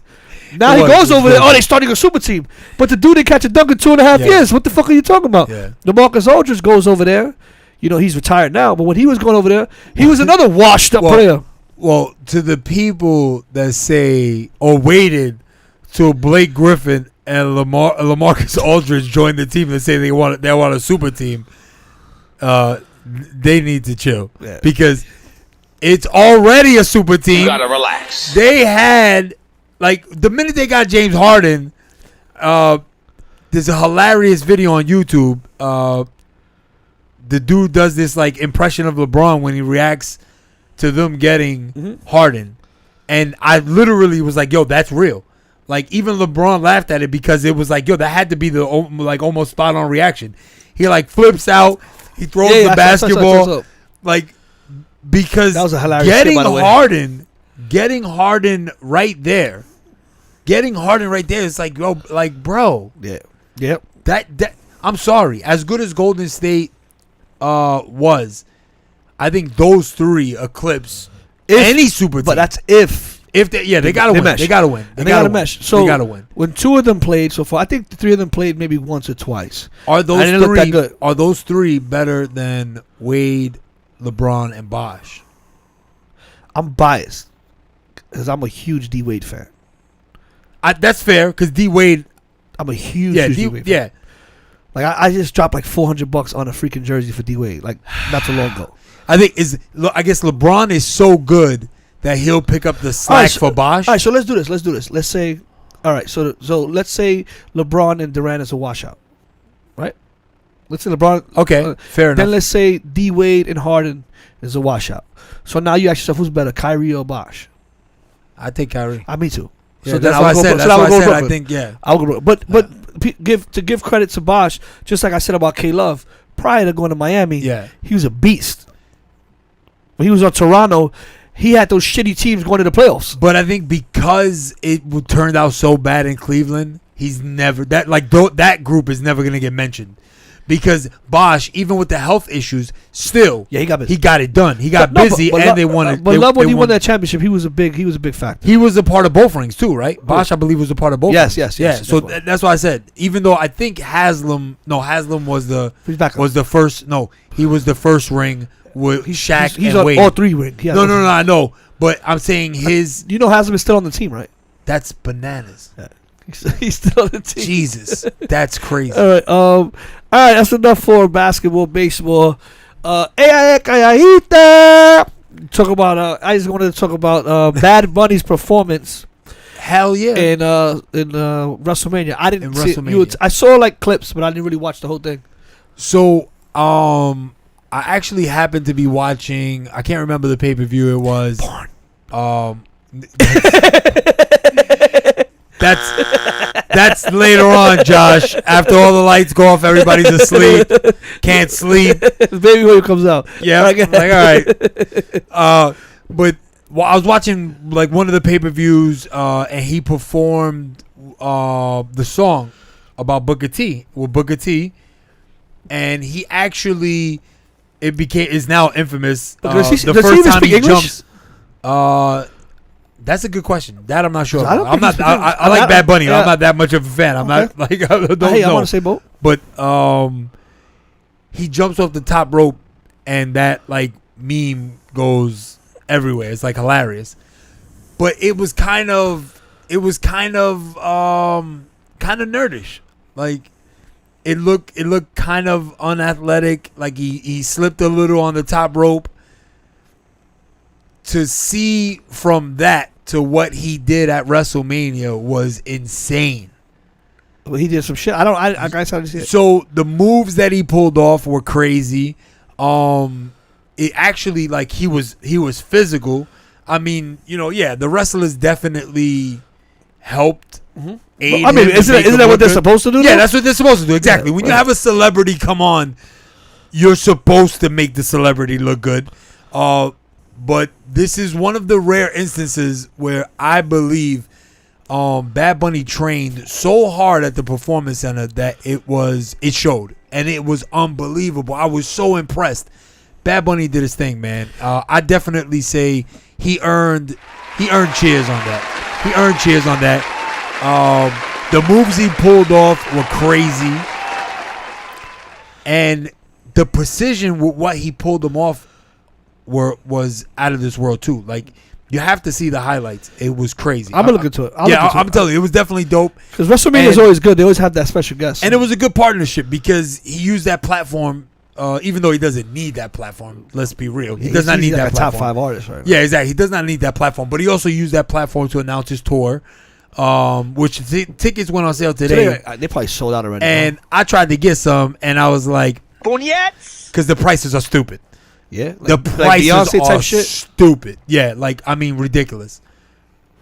S2: Now
S1: It
S2: he
S1: was,
S2: goes
S1: it
S2: over
S1: was.
S2: there. Oh, they starting a super team, but the dude didn't catch a dunk in 2.5
S1: Yeah.
S2: years. What the fuck are you talking about?
S1: Yeah.
S2: DeMarcus Aldridge goes over there. He's retired now, but when he was going over there, he was another washed up
S1: Well,
S2: player.
S1: Well, to the people that say or waited till Blake Griffin and LaMarcus Aldridge joined the team and say they want a super team, they need to chill.
S2: Yeah.
S1: Because it's already a super team.
S3: You gotta relax.
S1: They had, like, the minute they got James Harden, there's a hilarious video on YouTube. The dude does this, like, impression of LeBron when he reacts to them getting Harden. And I literally was like, yo, that's real. Like, even LeBron laughed at it because it was like, yo, that had to be the, like, almost spot-on reaction. He, like, flips out. He throws the
S2: that's
S1: basketball. Like, because
S2: That was a hilarious
S1: getting
S2: shit, by the way.
S1: Harden right there, it's like, yo, like, bro,
S2: Yeah. Yep.
S1: that I'm sorry. As good as Golden State was, I think those three eclipse any super team.
S2: But that's if
S1: they gotta win.
S2: mesh.
S1: They gotta win.
S2: And they gotta mesh. So
S1: they gotta win.
S2: when two of them played so far, I think the three of them played maybe once or twice.
S1: Are
S2: I didn't
S1: those
S2: look that
S1: three?
S2: good.
S1: Are those three better than Wade, LeBron, and Bosh?
S2: I'm biased because I'm a huge D Wade fan.
S1: That's fair because D Wade.
S2: I'm a huge,
S1: Yeah,
S2: huge
S1: D,
S2: D Wade fan.
S1: yeah.
S2: Like I just dropped like $400 on a freaking jersey for D Wade, like not too long ago.
S1: I guess LeBron is so good that he'll pick up the slack for Bosh.
S2: All right, so let's do this. Let's say, all right, so let's say LeBron and Durant is a washout, right? Let's say LeBron.
S1: Okay, fair enough.
S2: Then let's say D Wade and Harden is a washout. So now you ask yourself, who's better, Kyrie or Bosh?
S1: I take Kyrie.
S2: Me too.
S1: Yeah,
S2: So then
S1: that's
S2: I
S1: what I
S2: would go
S1: said.
S2: Bro-
S1: That's
S2: so I
S1: what
S2: would
S1: I
S2: go
S1: said. I
S2: Brooklyn.
S1: think yeah.
S2: I would go, but give credit to Bosh, just like I said about K Love. Prior to going to Miami,
S1: Yeah.
S2: he was a beast. When he was on Toronto, he had those shitty teams going to the playoffs.
S1: But I think because it turned out so bad in Cleveland, he's never that group is never gonna get mentioned because Bosch, even with the health issues, still
S2: Yeah, he got busy.
S1: he got it done. He got
S2: No,
S1: busy, and they won it.
S2: But
S1: they,
S2: Love, when
S1: they
S2: he won that championship, he was a big factor.
S1: He was a part of both rings too, right? Bosch, I believe, was a part of both.
S2: Yes,
S1: rings.
S2: yes.
S1: So that's why I said, even though I think Haslam was
S2: He's back.
S1: the first. No, he was the first ring with Shaq
S2: He's
S1: and
S2: on
S1: Wade.
S2: all 3 rings.
S1: No, I know, but I'm saying his.
S2: You know, Haslam is still on the team, right?
S1: That's bananas.
S2: Yeah. He's still on the team.
S1: Jesus, that's crazy.
S2: All right. That's enough for basketball, baseball. Talk about. I just wanted to talk about Bad Bunny's performance.
S1: Hell yeah!
S2: In WrestleMania, I didn't see. I saw like clips, but I didn't really watch the whole thing.
S1: So, I actually happened to be watching. I can't remember the pay-per-view it was.
S2: Porn.
S1: That's later on, Josh. After all the lights go off, everybody's asleep. Can't sleep.
S2: Baby Wave comes out.
S1: Yeah, like all right. But I was watching like one of the pay-per-views, and he performed the song about Booker T with Booker T, and he actually is now infamous.
S2: Does he
S1: The
S2: even
S1: first time
S2: speak
S1: he
S2: English?
S1: jumps. That's a good question. That I'm not sure.
S2: I don't
S1: I'm
S2: think
S1: not.
S2: he speaks
S1: I like Bad Bunny.
S2: yeah.
S1: I'm not that much of a fan. I'm not like. I don't
S2: Hey, I
S1: know.
S2: want to say both.
S1: But he jumps off the top rope, and that like meme goes everywhere. It's like hilarious. But it was kind of nerdish. Like it looked kind of unathletic. Like he slipped a little on the top rope. To see from that to what he did at WrestleMania was insane.
S2: Well, he did some shit. I guess I didn't see it.
S1: So the moves that he pulled off were crazy. It actually like he was physical. I mean, the wrestlers definitely helped.
S2: Mm-hmm.
S1: Aid
S2: I mean,
S1: him
S2: isn't that what they're supposed to do?
S1: Yeah,
S2: though?
S1: that's what they're supposed to do. Exactly.
S2: Yeah,
S1: When you
S2: right.
S1: have a celebrity come on, you're supposed to make the celebrity look good. But this is one of the rare instances where I believe Bad Bunny trained so hard at the Performance Center that it showed, and it was unbelievable. I was so impressed. Bad Bunny did his thing, man. I definitely say he earned cheers on that. He earned cheers on that. The moves he pulled off were crazy, and the precision with what he pulled them off was out of this world too. Like you have to see the highlights. It was crazy.
S2: I'm gonna look into it.
S1: I'm telling you, it was definitely dope.
S2: Because WrestleMania is always good. They always have that special guest.
S1: And it was a good partnership because he used that platform, even though he doesn't need that platform. Let's be real. He does not need that
S2: like
S1: platform.
S2: a top 5 artist, right?
S1: Yeah, exactly. He does not need that platform. But he also used that platform to announce his tour, which tickets went on sale today.
S2: They probably sold out already.
S1: And I tried to get some, and I was like, because the prices are stupid.
S2: Yeah,
S1: The prices
S2: Beyonce
S1: are
S2: type shit.
S1: stupid. Yeah, ridiculous.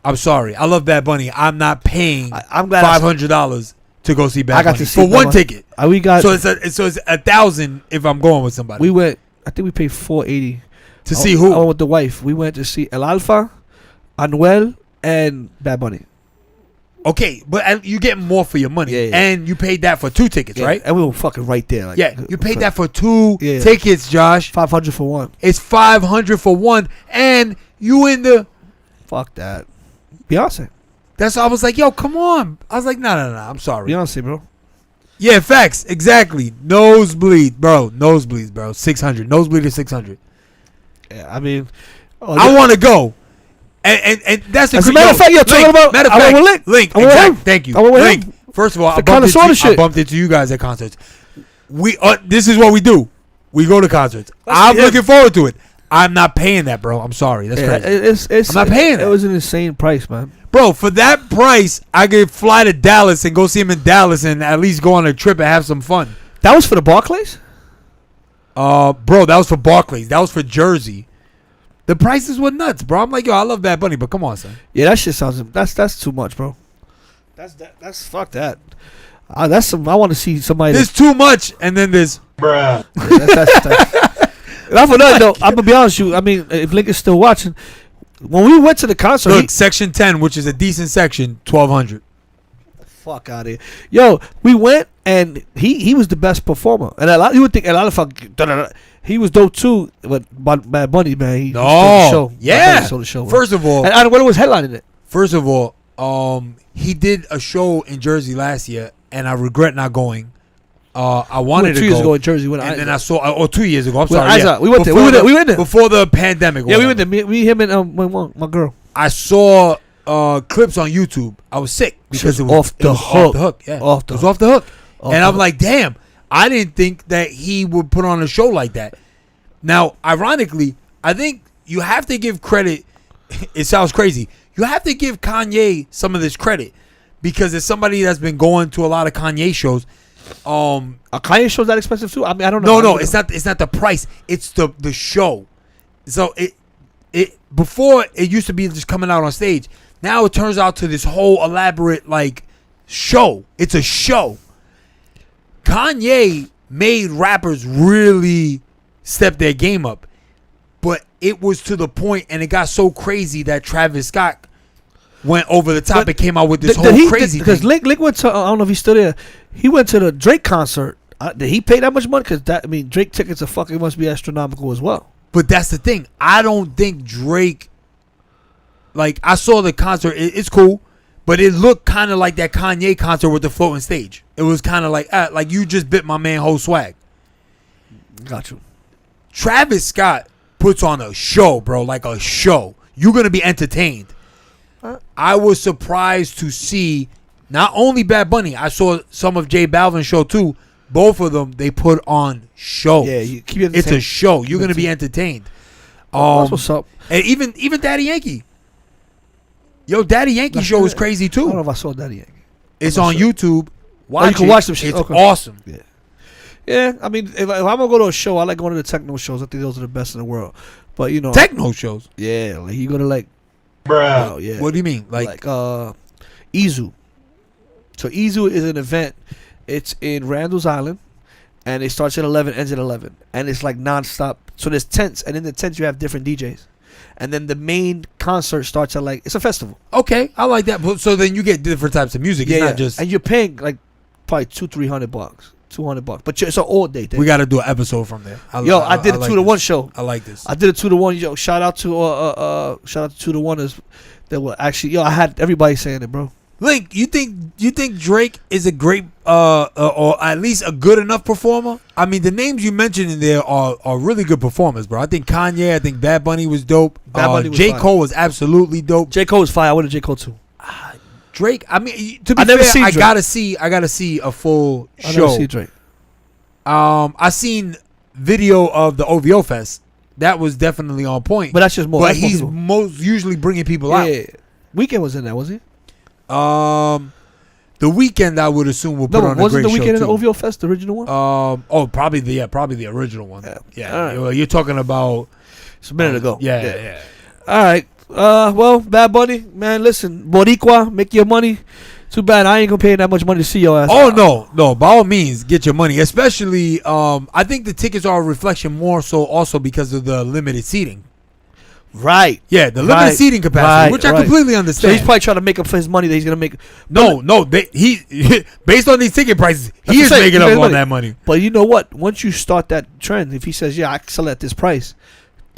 S1: I'm sorry. I love Bad Bunny. I'm not paying
S2: I'm glad
S1: $500 to go see Bad
S2: I got
S1: Bunny
S2: to see
S1: for
S2: Bad
S1: one
S2: Bunny.
S1: ticket.
S2: We got
S1: So it's $1,000 if I'm going with somebody.
S2: we went. I think we paid $480
S1: to see
S2: I
S1: who?
S2: went with the wife. We went to see El Alfa, Anuel, and Bad Bunny.
S1: Okay, but you get more for your money,
S2: Yeah.
S1: and you paid that for 2 tickets,
S2: Yeah,
S1: right?
S2: And we were fucking right there. Like,
S1: Yeah, you paid that for 2
S2: Yeah.
S1: tickets, Josh.
S2: $500 for one.
S1: It's $500 for one, and you in the.
S2: Fuck that. Beyonce.
S1: That's why I was like, yo, come on. I was like, no. I'm sorry.
S2: Beyonce, bro.
S1: Yeah, facts. Exactly. Nosebleed, bro. Nosebleeds, bro. 600. Nosebleed is 600.
S2: Yeah, I mean,
S1: I want to go. And that's the
S2: As a matter of fact, you're talking about.
S1: Matter of
S2: I
S1: fact,
S2: went with
S1: Link.
S2: I went with
S1: Exact.
S2: him.
S1: Thank you.
S2: I went with
S1: Link.
S2: him.
S1: First of all, I
S2: The
S1: bumped,
S2: connoisseur
S1: I
S2: shit.
S1: bumped into you guys at concerts. This is what we do. We go to concerts.
S2: Let's
S1: I'm
S2: see him.
S1: looking forward to it. I'm not paying that, bro. I'm sorry. That's
S2: Yeah,
S1: crazy.
S2: it's
S1: I'm not paying
S2: It
S1: that.
S2: was an insane price, man.
S1: Bro, for that price, I could fly to Dallas and go see him in Dallas and at least go on a trip and have some fun.
S2: That was for the Barclays?
S1: Bro, that was for Barclays. That was for Jersey. The prices were nuts, bro. I'm like, yo, I love Bad Bunny, but come on, son.
S2: Yeah, that shit sounds. That's too much, bro. That's fuck that. That's some. I want to see somebody.
S1: There's too much, and then there's.
S4: Bruh.
S2: Not for that though. I'm gonna be honest with you. I mean, if Lincoln's still watching, when we went to the concert,
S1: Look, section 10, which is a decent section, 1,200.
S2: fuck out of here. Yo, we went And he was the best performer. And you would think a lot of fucking he was dope too. But Bad Bunny, man, he stole the show.
S1: Yeah.
S2: Stole the show, man.
S1: First of all,
S2: and Adam Weller was headlining it.
S1: First of all, he did a show in Jersey last year, and I regret not going. I wanted to
S2: 2
S1: go.
S2: years ago in Jersey,
S1: and then I saw, 2 years ago. I'm sorry.
S2: Yeah. We went there. We went there
S1: before the pandemic.
S2: Yeah, we went there. Me, him, and my girl.
S1: I saw clips on YouTube. I was sick because it was
S2: off the hook.
S1: Yeah,
S2: it was
S1: off the hook. And I'm like, damn, I didn't think that he would put on a show like that. Now, ironically, I think you have to give credit. It sounds crazy. You have to give Kanye some of this credit because as somebody that's been going to a lot of Kanye shows.
S2: A Kanye show's that expensive too? I mean, I don't know.
S1: No, it's not. It's not the price. It's the show. So it before it used to be just coming out on stage. Now it turns out to this whole elaborate like show. It's a show. Kanye made rappers really step their game up, but it was to the point, and it got so crazy that Travis Scott went over the top and came out with this whole crazy thing. Because
S2: Lick went to, I don't know if he's still there. He went to the Drake concert. Did he pay that much money? Because Drake tickets are fucking must be astronomical as well.
S1: But that's the thing. I don't think Drake. Like I saw the concert. It's cool, but it looked kind of like that Kanye concert with the floating stage. It was kind of like you just bit my man whole swag.
S2: Got you.
S1: Travis Scott puts on a show, bro. Like a show. You're gonna be entertained. I was surprised to see not only Bad Bunny. I saw some of J Balvin's show too. Both of them, they put on shows.
S2: Yeah, you keep it.
S1: It's a show. You're gonna be entertained.
S2: That's what's up.
S1: And even Daddy Yankee. Yo, Daddy Yankee show is crazy
S2: I don't know
S1: too.
S2: if I saw Daddy Yankee.
S1: It's on YouTube.
S2: You can watch some shit.
S1: It's
S2: Okay.
S1: awesome.
S2: Yeah, I mean, if I'm gonna go to a show, I like going to the techno shows. I think those are the best in the world. But you know,
S1: Techno shows.
S2: yeah, like you go to like,
S4: Bruh.
S2: oh yeah,
S1: What do you mean?
S2: like Izu. So Izu is an event. It's in Randall's Island, and it starts at 11, ends at 11, and it's like nonstop. So there's tents, and in the tents you have different DJs, and then the main concert starts at like it's a festival.
S1: Okay, I like that. So then you get different types of music. It's not just.
S2: and you're paying like probably $200-300, $200, but it's an all day thing.
S1: We got to do an episode from there.
S2: I did a
S1: like
S2: 2-to-1
S1: this.
S2: show.
S1: I like this.
S2: I did a 2-to-1. Yo, shout out to 2-to-1ers that were actually. Yo, I had everybody saying it, bro.
S1: Link, you think Drake is a great or at least a good enough performer? I mean, the names you mentioned in there are really good performers, bro. I think Kanye, I think Bad Bunny was dope.
S2: Bad Bunny was
S1: J.
S2: fire.
S1: Cole was absolutely dope.
S2: J. Cole was fire. I wanted J. Cole too.
S1: Drake, I mean, to be
S2: I never
S1: fair,
S2: seen
S1: I
S2: Drake.
S1: gotta see a full
S2: I
S1: show.
S2: never see Drake.
S1: I seen video of the OVO Fest. That was definitely on point.
S2: But that's just more.
S1: But
S2: that's more
S1: he's
S2: people.
S1: most usually bringing people out.
S2: Yeah. Weekend was in there, was he?
S1: The Weekend I would assume will put
S2: No,
S1: on a
S2: wasn't
S1: great
S2: the Weekend in
S1: show
S2: the
S1: too.
S2: OVO Fest the original one?
S1: Probably the original one. Yeah.
S2: All right.
S1: Well, you're talking about
S2: It's a minute ago.
S1: Yeah.
S2: All right. Well, Bad Bunny, man. Listen, Boricua, make your money. Too bad I ain't gonna pay that much money to see your ass.
S1: Oh no! By all means, get your money. Especially, I think the tickets are a reflection more so also because of the limited seating.
S2: Right.
S1: Yeah, the limited seating capacity, which I completely
S2: So
S1: understand.
S2: he's probably trying to make up for his money that he's gonna make.
S1: No, he based on these ticket prices, he is
S2: That's what I'm saying,
S1: making
S2: he
S1: up
S2: made
S1: on
S2: money.
S1: that money.
S2: But you know what? Once you start that trend, if he says, "Yeah, I can sell at this price,"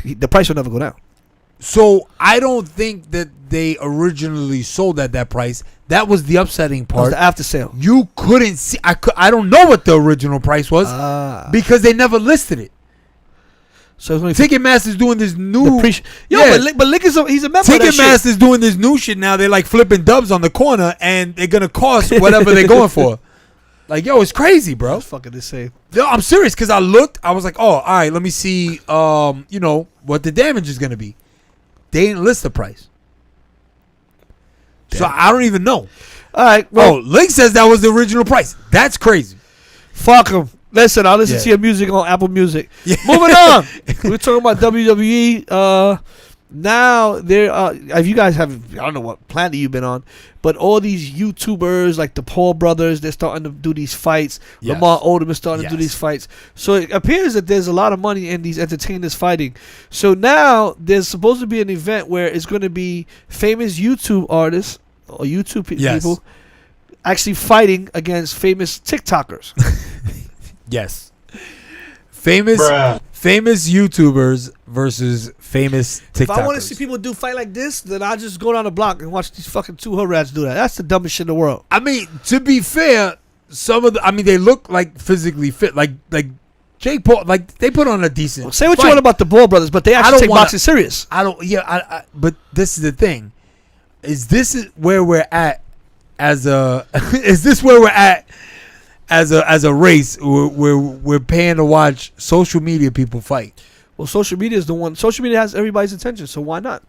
S2: the price will never go down.
S1: So I don't think that they originally sold at that price. That was the upsetting
S2: That was
S1: part.
S2: the after sale.
S1: You couldn't see. I don't know what the original price was because they never listed it.
S2: So it's only
S1: Ticketmaster's doing this new.
S2: but Lick is he's a member of that shit.
S1: Ticketmaster's doing this new shit now. They're like flipping dubs on the corner, and they're gonna cost whatever they're going for. Like, yo, it's crazy, bro.
S2: That's fucking insane.
S1: No, I'm serious because I looked. I was like, oh, all right. Let me see. What the damage is gonna be. They didn't list the price, so I don't even know.
S2: All right. Well,
S1: Link says that was the original price. That's crazy.
S2: fuck him. Listen, I'll listen
S1: Yeah.
S2: to your music on Apple Music.
S1: Yeah.
S2: Moving on. We're talking about WWE. Now there if you guys have, I don't know what planet you've been on, but all these YouTubers like the Paul brothers, they're starting to do these fights.
S1: Yes.
S2: Lamar Odom is starting to do
S1: Yes.
S2: these fights. So it appears that there's a lot of money in these entertainers fighting. So now there's supposed to be an event where it's going to be famous YouTube artists or YouTube
S1: Yes.
S2: people actually fighting against famous TikTokers.
S1: Yes. Famous YouTubers versus famous TikTokers.
S2: If I want to see people do fight like this, then I just go down the block and watch these fucking two hood rats do that. That's the dumbest shit in the world.
S1: I mean, to be fair, they look like physically fit, like Jake Paul, like they put on a decent.
S2: Say what
S1: fight.
S2: you want about the Ball brothers, but they actually take boxing serious.
S1: But this is the thing: is this where we're at as a? Is this where we're at as a race? Where we're paying to watch social media people fight.
S2: Well, social media is the one. Social media has everybody's attention, so why not?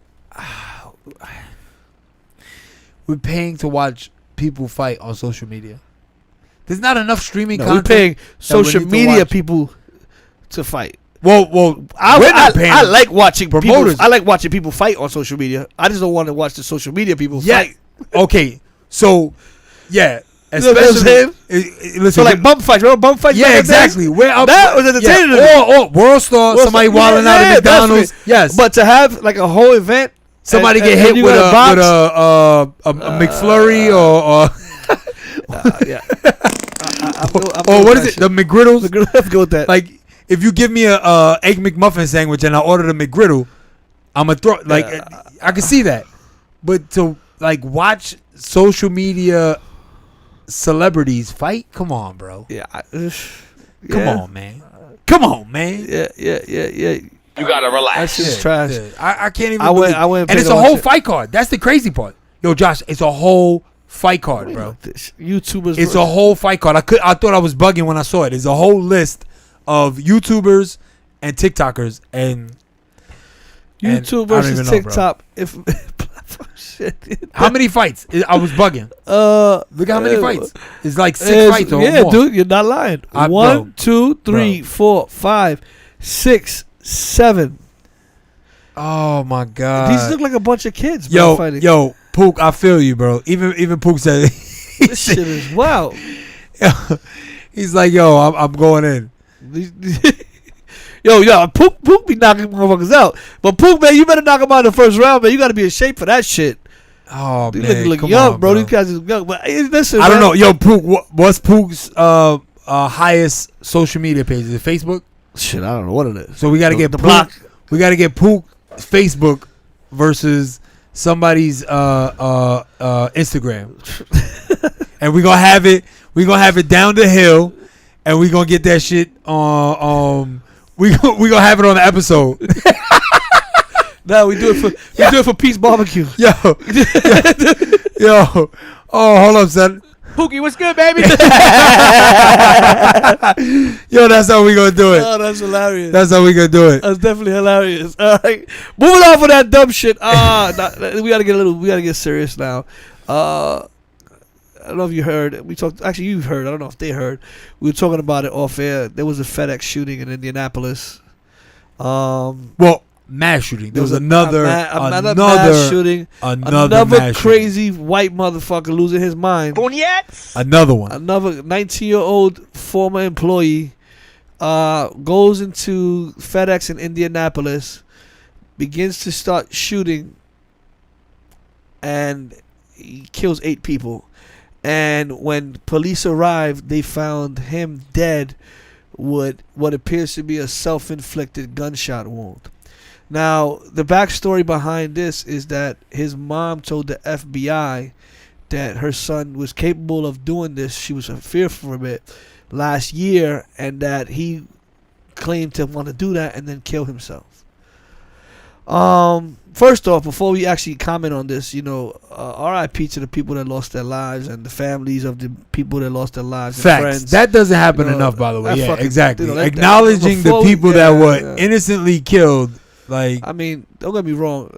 S1: We're paying to watch people fight on social media. There's not enough streaming
S2: We're
S1: content.
S2: paying social media
S1: watch.
S2: people to fight.
S1: Well,
S2: I like watching
S1: promoters.
S2: I like watching people fight on social media. I just don't want to watch the social media people fight.
S1: Okay. So, yeah.
S2: You know what I'm saying?
S1: Listen,
S2: So like bum fights. Remember bum fights?
S1: yeah, exactly.
S2: That was entertaining.
S1: Or World Star, somebody wilding out at McDonald's. Yes.
S2: But to have like a whole event,
S1: somebody get hit with a McFlurry or
S2: yeah.
S1: or what is it? The McGriddles.
S2: Let's go with that.
S1: Like, if you give me a egg McMuffin sandwich and I order the McGriddle, I'm gonna throw I can see that. But to like watch social media celebrities fight, come on, bro. Come on, man. Come on, man.
S2: Yeah.
S3: You gotta relax.
S2: That shit's trash.
S1: Yeah. I can't even.
S2: I went
S1: and it's a whole fight card. That's the crazy part. Yo, Josh, it's a whole fight card, bro.
S2: YouTubers.
S1: It's a whole fight card. I thought I was bugging when I saw it. It's a whole list of YouTubers and TikTokers and
S2: YouTube versus TikTok. If shit.
S1: How many fights? I was bugging. Look how many fights. It's like 6 fights or more.
S2: Dude, you're not lying. 1, 2, 3, 4, 5, 6, 7.
S1: Oh my god.
S2: These look like a bunch of kids, bro, fighting.
S1: Yo, Pook, I feel you, bro. Even Pook said
S2: this shit is wild.
S1: He's like, yo, I'm going in.
S2: Yo, Pook be knocking motherfuckers out. But Pook, man, you better knock him out in the first round, man. You got to be in shape for that shit.
S1: Oh,
S2: These
S1: man.
S2: look
S1: come
S2: young,
S1: on,
S2: bro. These guys is young. But listen,
S1: I don't know. Yo, Pook, what's Pook's highest social media page? Is it Facebook?
S2: Shit, I don't know what it is.
S1: So we got to get
S2: the
S1: Pook.
S2: block.
S1: We got to get Pook Facebook versus somebody's Instagram. And we're going to have it. We're going to have it down the hill. And we're going to get that shit on we gonna have it on the episode.
S2: No, we do it for Peace Barbecue.
S1: Yo. Oh, hold up, son.
S3: Pookie, what's good, baby?
S1: Yo, that's how we gonna do it.
S2: Oh, that's hilarious.
S1: That's how we gonna do it.
S2: That's definitely hilarious. All right, moving off of that dumb shit. We gotta get serious now. I don't know if you heard. We talked. Actually, you've heard. I don't know if they heard. We were talking about it off air. There was a FedEx shooting in Indianapolis.
S1: Well, mass shooting. There was another
S2: mass shooting.
S1: Another mass
S2: crazy white motherfucker losing his mind.
S1: Another one.
S2: Another 19-year-old former employee goes into FedEx in Indianapolis, begins to start shooting, and he kills 8 people. And when police arrived, they found him dead with what appears to be a self-inflicted gunshot wound. Now, the backstory behind this is that his mom told the FBI that her son was capable of doing this. She was fearful of it last year, and that he claimed to want to do that and then kill himself. First off, before we actually comment on this, RIP to the people that lost their lives and the families of the people that lost their lives.
S1: Facts.
S2: And friends.
S1: That doesn't happen enough, by the way. Yeah, exactly. Acknowledging
S2: before
S1: the people that were innocently killed. Like,
S2: I mean, don't get me wrong.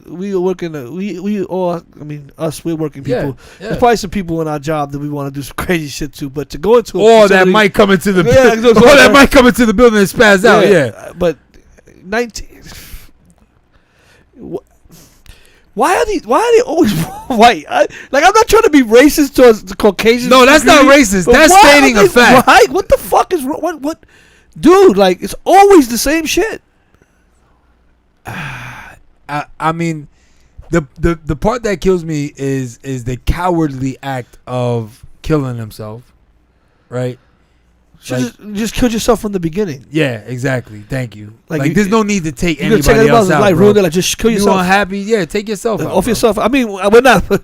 S2: We are working. We all. I mean, us. We're working people.
S1: Yeah.
S2: There's probably some people in our job that we want to do some crazy shit to. But to go into
S1: that might come into the might come into the building and spaz out. Yeah.
S2: But 19. Why are they always white? I'm not trying to be racist towards the Caucasians.
S1: No, that's not racist. That's stating a fact.
S2: White? What the fuck is wrong? What? Dude, like, it's always the same shit.
S1: I mean, The part that kills me is the cowardly act of killing himself, right?
S2: Just killed yourself from the beginning.
S1: Yeah, exactly. Thank you.
S2: Like,
S1: There's no need to take
S2: You could
S1: anybody
S2: take
S1: else out,
S2: like
S1: bro.
S2: ruin it. Like just kill
S1: You
S2: yourself.
S1: unhappy? Yeah, take yourself out.
S2: Off
S1: bro.
S2: yourself. I mean, we're not. We're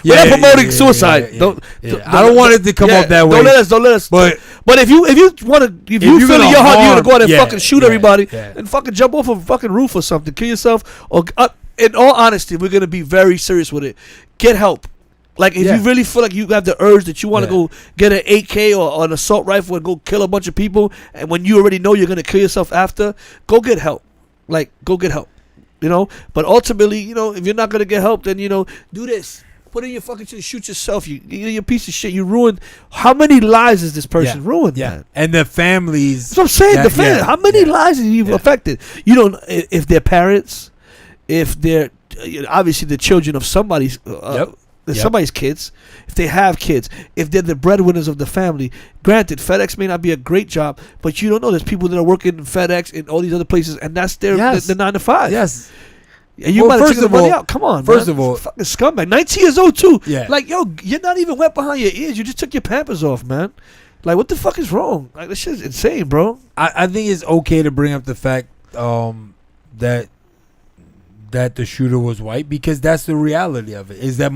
S1: Yeah,
S2: not promoting
S1: yeah,
S2: suicide.
S1: yeah.
S2: Don't.
S1: I don't want it to come up that way.
S2: Don't let us.
S1: But
S2: if you want to, if you
S1: you're
S2: feel in
S1: gonna
S2: your heart, you're gonna
S1: harm-
S2: go out and
S1: yeah,
S2: fucking shoot
S1: yeah,
S2: everybody
S1: yeah.
S2: and fucking jump off a fucking roof or something, kill yourself. Or in all honesty, we're gonna be very serious with it. Get help. Like if
S1: Yeah.
S2: you really feel like you have the urge that you want to go get an AK or an assault rifle and go kill a bunch of people, and when you already know you're gonna kill yourself after, go get help. Like go get help. You know. But ultimately, you know, if you're not gonna get help, then you know, do this. Put in your fucking shit, shoot yourself. You're a piece of shit. You ruined. How many lives has this person ruined?
S1: Yeah,
S2: Man?
S1: and the families.
S2: That's what I'm saying.
S1: that-
S2: The family.
S1: yeah,
S2: How many
S1: yeah.
S2: lives have you affected? You know, if they're parents, if they're obviously the children of somebody's. Somebody's kids, if they have kids, if they're the breadwinners of the family. Granted, FedEx may not be a great job, but you don't know. There's people that are working in FedEx and all these other places, and that's their the 9 to 5.
S1: Yes.
S2: And you
S1: Well,
S2: might have
S1: first
S2: taken the
S1: of
S2: money
S1: all-
S2: out. Come on,
S1: first
S2: man.
S1: of all-
S2: Fucking scumbag. 19 years old too.
S1: Yeah.
S2: Like, yo, you're not even wet behind your ears. You just took your Pampers off, man. Like, what the fuck is wrong? Like, this shit's insane, bro.
S1: I think it's okay to bring up the fact that the shooter was white, because that's the reality of it. Is that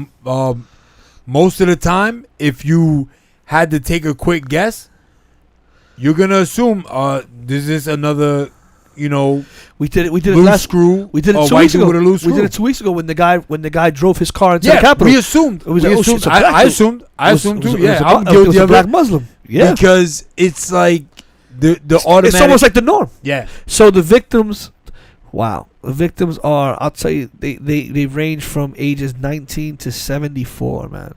S1: most of the time, if you had to take a quick guess, you're gonna assume this is another, you know,
S2: We did it. We did it
S1: loose
S2: last.
S1: screw.
S2: We did it
S1: a
S2: 2
S1: white
S2: weeks
S1: dude
S2: ago.
S1: with a loose
S2: We did
S1: screw.
S2: it 2 weeks ago when the guy drove his car into the
S1: Yeah,
S2: Capitol.
S1: we assumed.
S2: It was
S1: we
S2: like, oh,
S1: assumed.
S2: shit, it's a black
S1: I
S2: dude.
S1: assumed. I
S2: It was-
S1: assumed
S2: it was-
S1: too.
S2: it was
S1: Yeah,
S2: a
S1: I'm
S2: black- it was
S1: guilty
S2: a
S1: of
S2: black
S1: it,
S2: Muslim. Yeah,
S1: because it's like the automatic.
S2: it's almost like the norm.
S1: yeah.
S2: So the victims, wow, the victims are. I'll tell you, they range from ages 19 to 74. Man,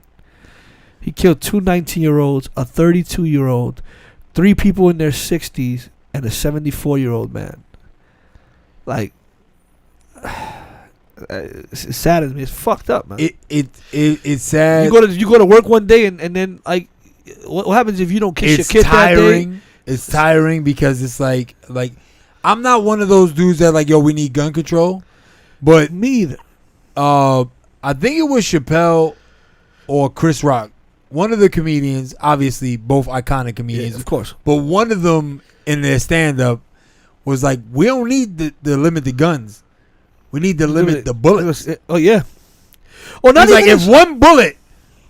S2: he killed 2 19-year-olds, a 32-year-old, 3 people in their 60s, and a 74-year-old man. Like, it saddens me. It's fucked up, man.
S1: It's sad.
S2: You go to work one day and then like, what happens if you don't kiss
S1: It's
S2: your kid that day?
S1: tiring. It's tiring because it's like I'm not one of those dudes that like, yo, we need gun control, but
S2: Me either.
S1: I think it was Chappelle or Chris Rock, one of the comedians, obviously both iconic comedians,
S2: Yeah, of course.
S1: but one of them in their stand-up was like, we don't need the limit the guns, we need to limit the bullets.
S2: Oh yeah. Or not
S1: He's like,
S2: even
S1: if one bullet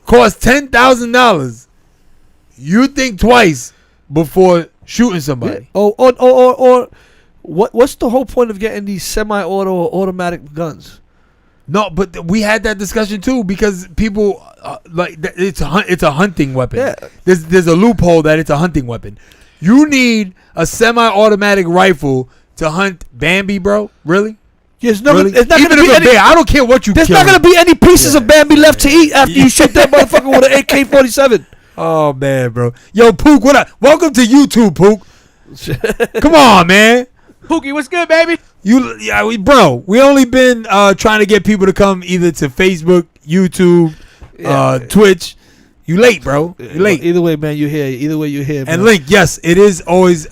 S1: costs $10,000, you think twice before shooting somebody.
S2: Or what's the whole point of getting these semi-auto or automatic guns?
S1: No, but we had that discussion too, because people it's a hunting weapon.
S2: Yeah.
S1: There's a loophole that it's a hunting weapon. You need a semi-automatic rifle to hunt Bambi, bro? Really?
S2: It's
S1: Really?
S2: not
S1: Even
S2: gonna
S1: if
S2: be
S1: a
S2: any,
S1: bear, I don't care what you
S2: there's
S1: kill
S2: not gonna
S1: him.
S2: be any pieces of Bambi left to eat after you shoot that motherfucker with an AK-47.
S1: Oh man, bro. Yo, Pook, what up? Welcome to YouTube, Pook. Come on, man.
S3: Pookie, what's good, baby?
S1: We only been trying to get people to come either to Facebook, YouTube, Twitch. You late, bro. You late.
S2: Either way, man, you here. Either way, you here.
S1: And
S2: man.
S1: Link, yes, it is always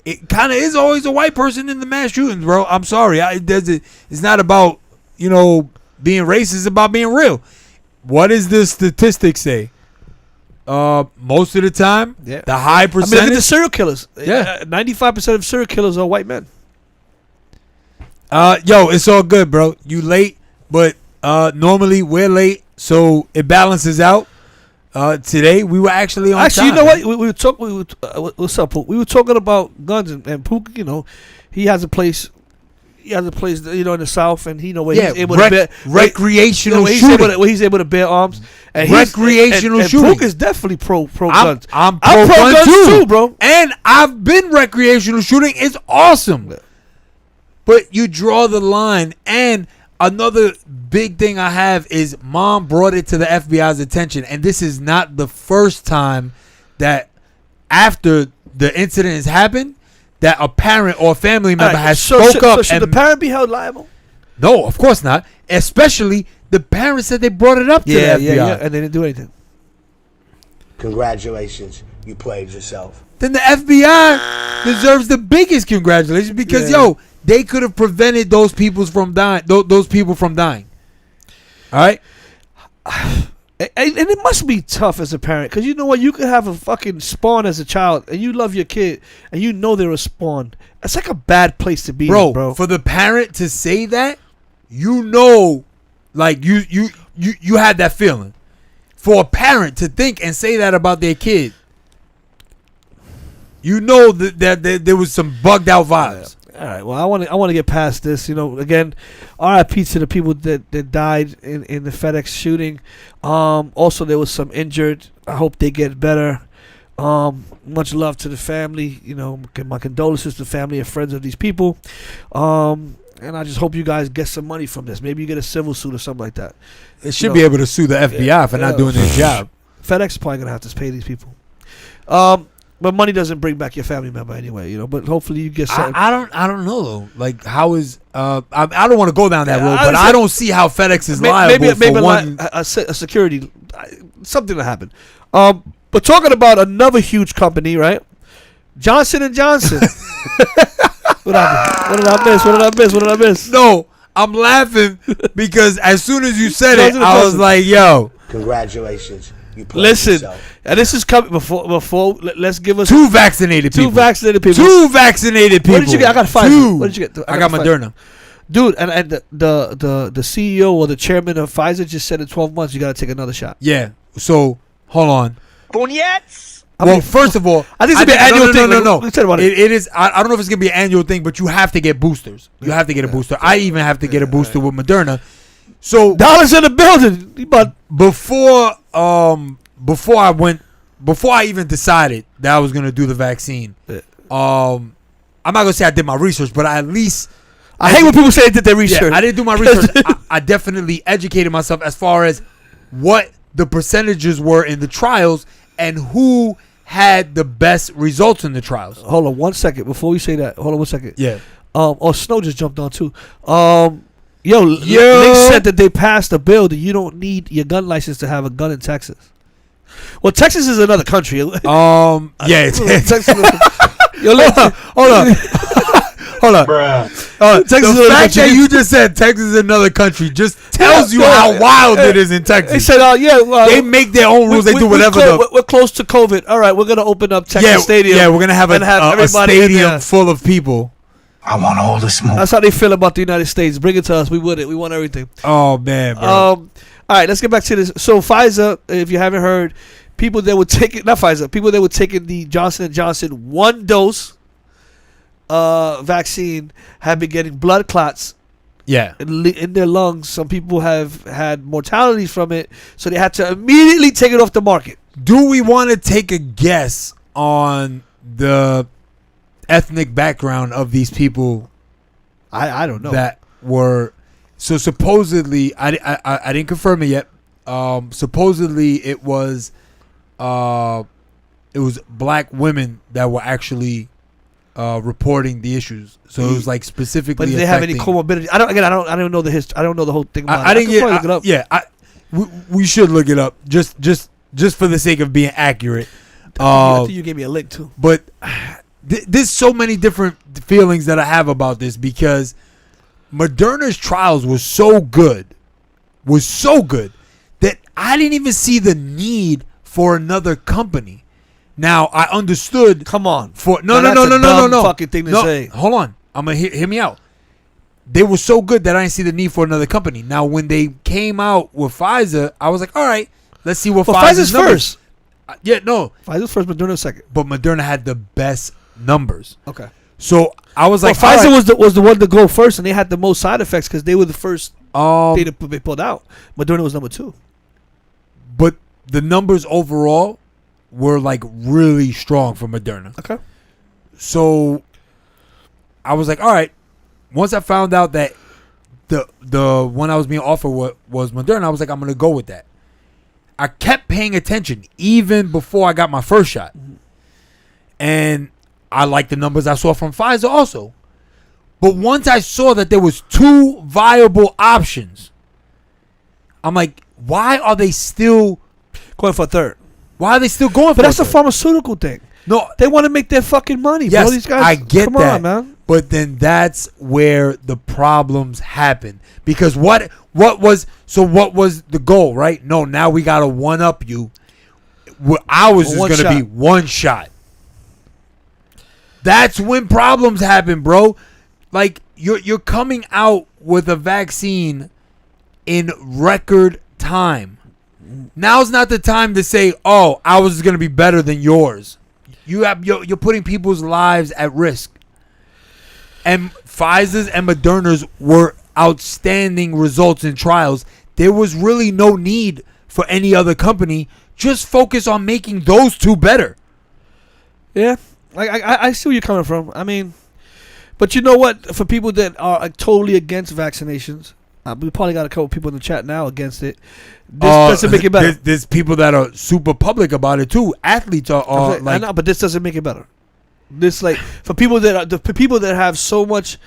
S1: it kind of is always a white person in the mass shootings, bro. I'm sorry. It's not about, you know, being racist. It's about being real. What does the statistics say? Most of the time,
S2: Yeah.
S1: the high
S2: I mean, look
S1: percentage.
S2: at the serial killers.
S1: Yeah.
S2: 95% of serial killers are white men.
S1: Yo, it's all good, bro. You late, but normally we're late, so it balances out. Today we were actually on
S2: Actually,
S1: time.
S2: you know what? We were talking. What's up, Pook? We were talking about guns and Pook. You know, he has a place. He has a place, you know, in the South, and he know where he's able to bear
S1: recreational
S2: where he's
S1: shooting.
S2: where he's able to bear arms. And
S1: Recreational
S2: and
S1: shooting.
S2: Pook is definitely pro
S1: I'm
S2: guns.
S1: pro
S2: I'm pro
S1: gun
S2: guns too, bro.
S1: And I've been recreational shooting. It's awesome.
S2: Yeah.
S1: But you draw the line. And another big thing I have is mom brought it to the FBI's attention. And this is not the first time that after the incident has happened that a parent or family member has spoke up.
S2: So should the parent be held liable?
S1: No, of course not. Especially the parents said they brought it up to the FBI.
S2: Yeah, and they didn't do anything.
S4: Congratulations, you played yourself.
S1: Then the FBI deserves the biggest congratulations because,
S2: Yeah.
S1: yo, they could have prevented those people from dying. Those people from dying. All right.
S2: And it must be tough as a parent, because you know what, you could have a fucking spawn as a child, and you love your kid, and you know they're a spawn. It's like a bad place to be, bro.
S1: For the parent to say that, you know, like you had that feeling. For a parent to think and say that about their kid, you know that there was some bugged out vibes.
S2: All right. Well, I want to get past this. You know, again, R.I.P. to the people that died in the FedEx shooting. Also, there was some injured. I hope they get better. Much love to the family. You know, my condolences to the family and friends of these people. And I just hope you guys get some money from this. Maybe you get a civil suit or something like that.
S1: They should be able to sue the FBI for not doing their job.
S2: FedEx is probably gonna have to pay these people. But money doesn't bring back your family member anyway, you know. But hopefully you get something.
S1: I don't know though. Like, how is I don't want to go down that road, but I don't see how FedEx is liable for one
S2: a security something that happened. But talking about another huge company, right? Johnson & Johnson. What did I miss?
S1: No, I'm laughing because as soon as you said it, I was like, "Yo,
S4: Congratulations. You played
S2: listen."
S4: yourself.
S2: And this is coming before. Let's give us
S1: two vaccinated people.
S2: Two vaccinated people.
S1: What
S2: did you get? I got Pfizer.
S1: Two.
S2: What did you get?
S1: I got Moderna.
S2: Dude, and the CEO or the chairman of Pfizer just said in 12 months you got to take another shot.
S1: Yeah. So hold on.
S3: Boniets.
S1: Well, first of all,
S2: I think it's gonna be an annual thing.
S1: No.
S2: Let's talk about it.
S1: It is. I don't know if it's gonna be an annual thing, but you have to get boosters. You have to get a booster. I even have to get a booster with Moderna. So
S2: dollars in the building, but
S1: before I even decided that I was gonna do the vaccine, I'm not gonna say I did my research, but I
S2: hate when people say they did their research.
S1: Yeah, I didn't do my research. I definitely educated myself as far as what the percentages were in the trials and who had the best results in the trials.
S2: Hold on 1 second before we say that. Hold on 1 second.
S1: Yeah.
S2: Snow just jumped on too. Link said that they passed a bill that you don't need your gun license to have a gun in Texas. Well, Texas is another country.
S1: Yeah.
S2: Texas.
S1: Hold on.
S2: Texas
S1: The fact that you just said Texas is another country just tells you how wild it is in Texas.
S2: They said,
S1: they make their own rules. They do whatever.
S2: We're close to COVID. All right, we're gonna open up Texas Stadium.
S1: Yeah, we're gonna have a
S2: everybody
S1: stadium full of people.
S4: I want all the smoke.
S2: That's how they feel about the United States. Bring it to us. We want it. We want everything.
S1: Oh man, bro.
S2: All right, let's get back to this. So Pfizer, if you haven't heard, people that were taking the Johnson & Johnson 1 dose vaccine have been getting blood clots.
S1: Yeah,
S2: in their lungs. Some people have had mortalities from it, so they had to immediately take it off the market.
S1: Do we want to take a guess on the ethnic background of these people?
S2: I don't know.
S1: That were so supposedly I didn't confirm it yet. Supposedly it was black women that were actually reporting the issues. So it was like specifically.
S2: But did they have any comorbidity? I don't know the history. I don't know the whole thing about
S1: I didn't look it up. Yeah, we should look it up just for the sake of being accurate.
S2: I think you gave me a link too.
S1: But there's so many different feelings that I have about this because Moderna's trials were so good that I didn't even see the need for another company. Now I understood.
S2: Come on.
S1: No.
S2: Fucking thing to say.
S1: Hold on. I'm gonna hear me out. They were so good that I didn't see the need for another company. Now when they came out with Pfizer, I was like, all right, let's see what
S2: Pfizer's
S1: first. Pfizer's
S2: first, Moderna second.
S1: But Moderna had the best numbers.
S2: Okay.
S1: So I was like,
S2: Pfizer was the one to go first, and they had the most side effects because they were the first thing they pulled out. Moderna was number 2.
S1: But the numbers overall were like really strong for Moderna.
S2: Okay.
S1: So I was like, all right. Once I found out that the one I was being offered was Moderna, I was like, I'm gonna go with that. I kept paying attention even before I got my first shot, and I liked the numbers I saw from Pfizer also. But once I saw that there was 2 viable options, I'm like, why are they still
S2: going for a third?
S1: Why are they still going for
S2: But that's
S1: a
S2: a pharmaceutical thing.
S1: No,
S2: they want to make their fucking money.
S1: Yes,
S2: bro. These guys,
S1: I get
S2: come
S1: that.
S2: on, man.
S1: But then that's where the problems happen. Because what was the goal, right? No, now we got to one-up you. Ours is going to be one shot. That's when problems happen, bro. Like, you're coming out with a vaccine in record time. Now's not the time to say, oh, ours is going to be better than yours. You're putting people's lives at risk. And Pfizer's and Moderna's were outstanding results in trials. There was really no need for any other company. Just focus on making those two better.
S2: Yeah, I see where you're coming from. I mean, but you know what? For people that are totally against vaccinations, we probably got a couple people in the chat now against it. This doesn't make it better.
S1: There's people that are super public about it too. Athletes are like,
S2: I know, but this doesn't make it better. This, like, for people that have so much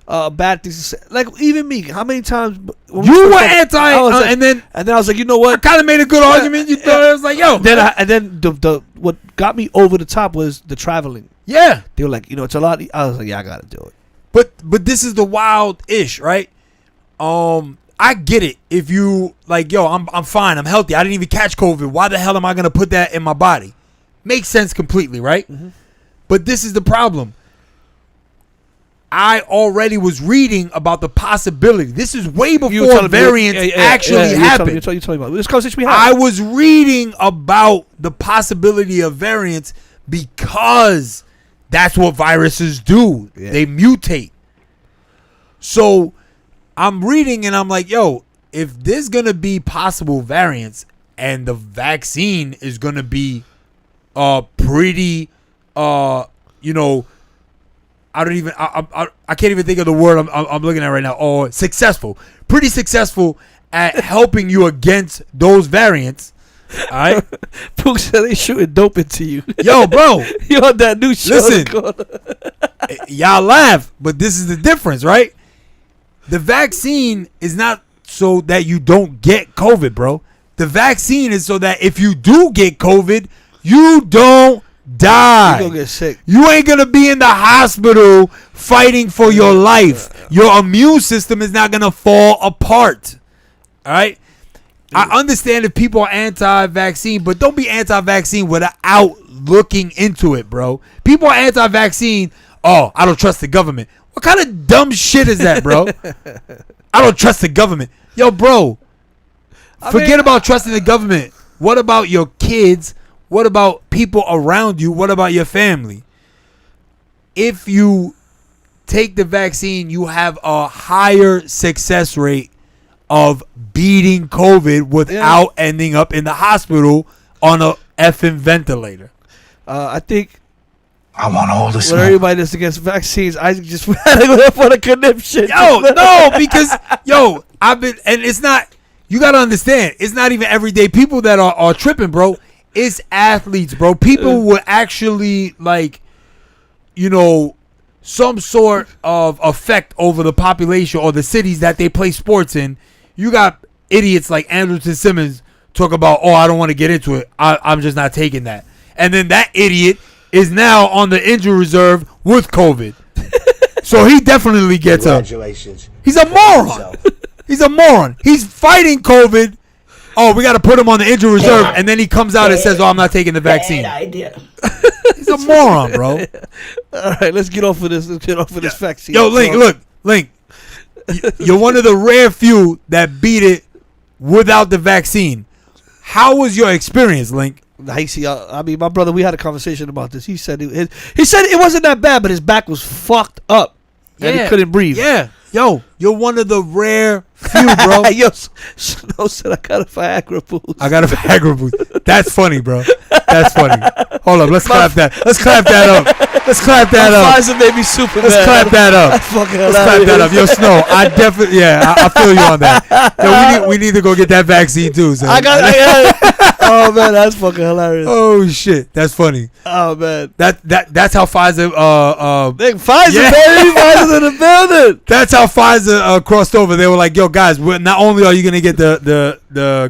S2: bad things to say, like even me. How many times
S1: you were anti, and then
S2: I was like, you know what?
S1: I kind of made a good argument. You thought I was like, yo.
S2: Then the what got me over the top was the traveling.
S1: Yeah,
S2: they were like, it's a lot. I was like, yeah, I gotta do it.
S1: But this is the wild ish, right? I get it. If you like, yo, I'm fine. I'm healthy. I didn't even catch COVID. Why the hell am I gonna put that in my body? Makes sense completely, right? Mm-hmm. But this is the problem. I already was reading about the possibility. This is way before variants actually happened.
S2: You're telling me about this conversation we had.
S1: I was reading about the possibility of variants because that's what viruses do. Yeah. They mutate. So I'm reading and I'm like, yo, if there's going to be possible variants and the vaccine is going to be pretty, I can't even think of the word I'm looking at right now. Oh, successful. Pretty successful at helping you against those variants. All right?
S2: Pook said they shooting dope into you.
S1: Yo, bro.
S2: You on that new show.
S1: Listen, y'all laugh, but this is the difference, right? The vaccine is not so that you don't get COVID, bro. The vaccine is so that if you do get COVID, you don't die.
S2: You're gonna get sick.
S1: You ain't gonna be in the hospital fighting for your life. Your immune system is not gonna fall apart. All right. I understand if people are anti-vaccine, but don't be anti-vaccine without looking into it, bro. People are anti-vaccine. Oh, I don't trust the government. What kind of dumb shit is that, bro? I don't trust the government. Yo, bro. Forget about trusting the government. What about your kids? What about people around you? What about your family? If you take the vaccine, you have a higher success rate of beating COVID without ending up in the hospital on a effing ventilator.
S2: I think
S4: I want all this.
S2: When everybody that's against vaccines, I just had to go for the conniption.
S1: Yo, no, because I've been, and it's not. You gotta understand, it's not even everyday people that are tripping, bro. It's athletes, bro. People will actually some sort of effect over the population or the cities that they play sports in. You got idiots like Anderson Simmons talk about, I don't want to get into it. I'm just not taking that. And then that idiot is now on the injury reserve with COVID. So he definitely gets
S4: Congratulations.
S1: He's a moron. He's a moron. He's fighting COVID. Oh, we got to put him on the injury reserve. And then he comes out and says, I'm not taking the vaccine.
S4: Bad idea.
S1: He's a moron, bro.
S2: All right, let's get off of this. Let's get off of this vaccine.
S1: Yo, Link. You're one of the rare few that beat it without the vaccine. How was your experience, Link?
S2: I mean, my brother, we had a conversation about this. He said it wasn't that bad, but his back was fucked up. And he couldn't breathe.
S1: Yeah. Yo, you're one of the rare few, bro.
S2: Yo, Snow said I got a Viagra boost.
S1: I got a Viagra boost. That's funny, bro. That's funny. Hold up. Let's clap that. Let's clap that up. Let's clap that up.
S2: Pfizer made me super
S1: Let's clap that up. Let's clap that up. Yo, Snow, I definitely, I feel you on that. Yo, we need to go get that vaccine, too. So.
S2: Oh, man, that's fucking hilarious.
S1: Oh, shit. That's funny.
S2: Oh, man.
S1: That's how Pfizer,
S2: Pfizer, baby. Pfizer's in the building.
S1: That's how Pfizer crossed over. They were like, yo, guys, not only are you going to get the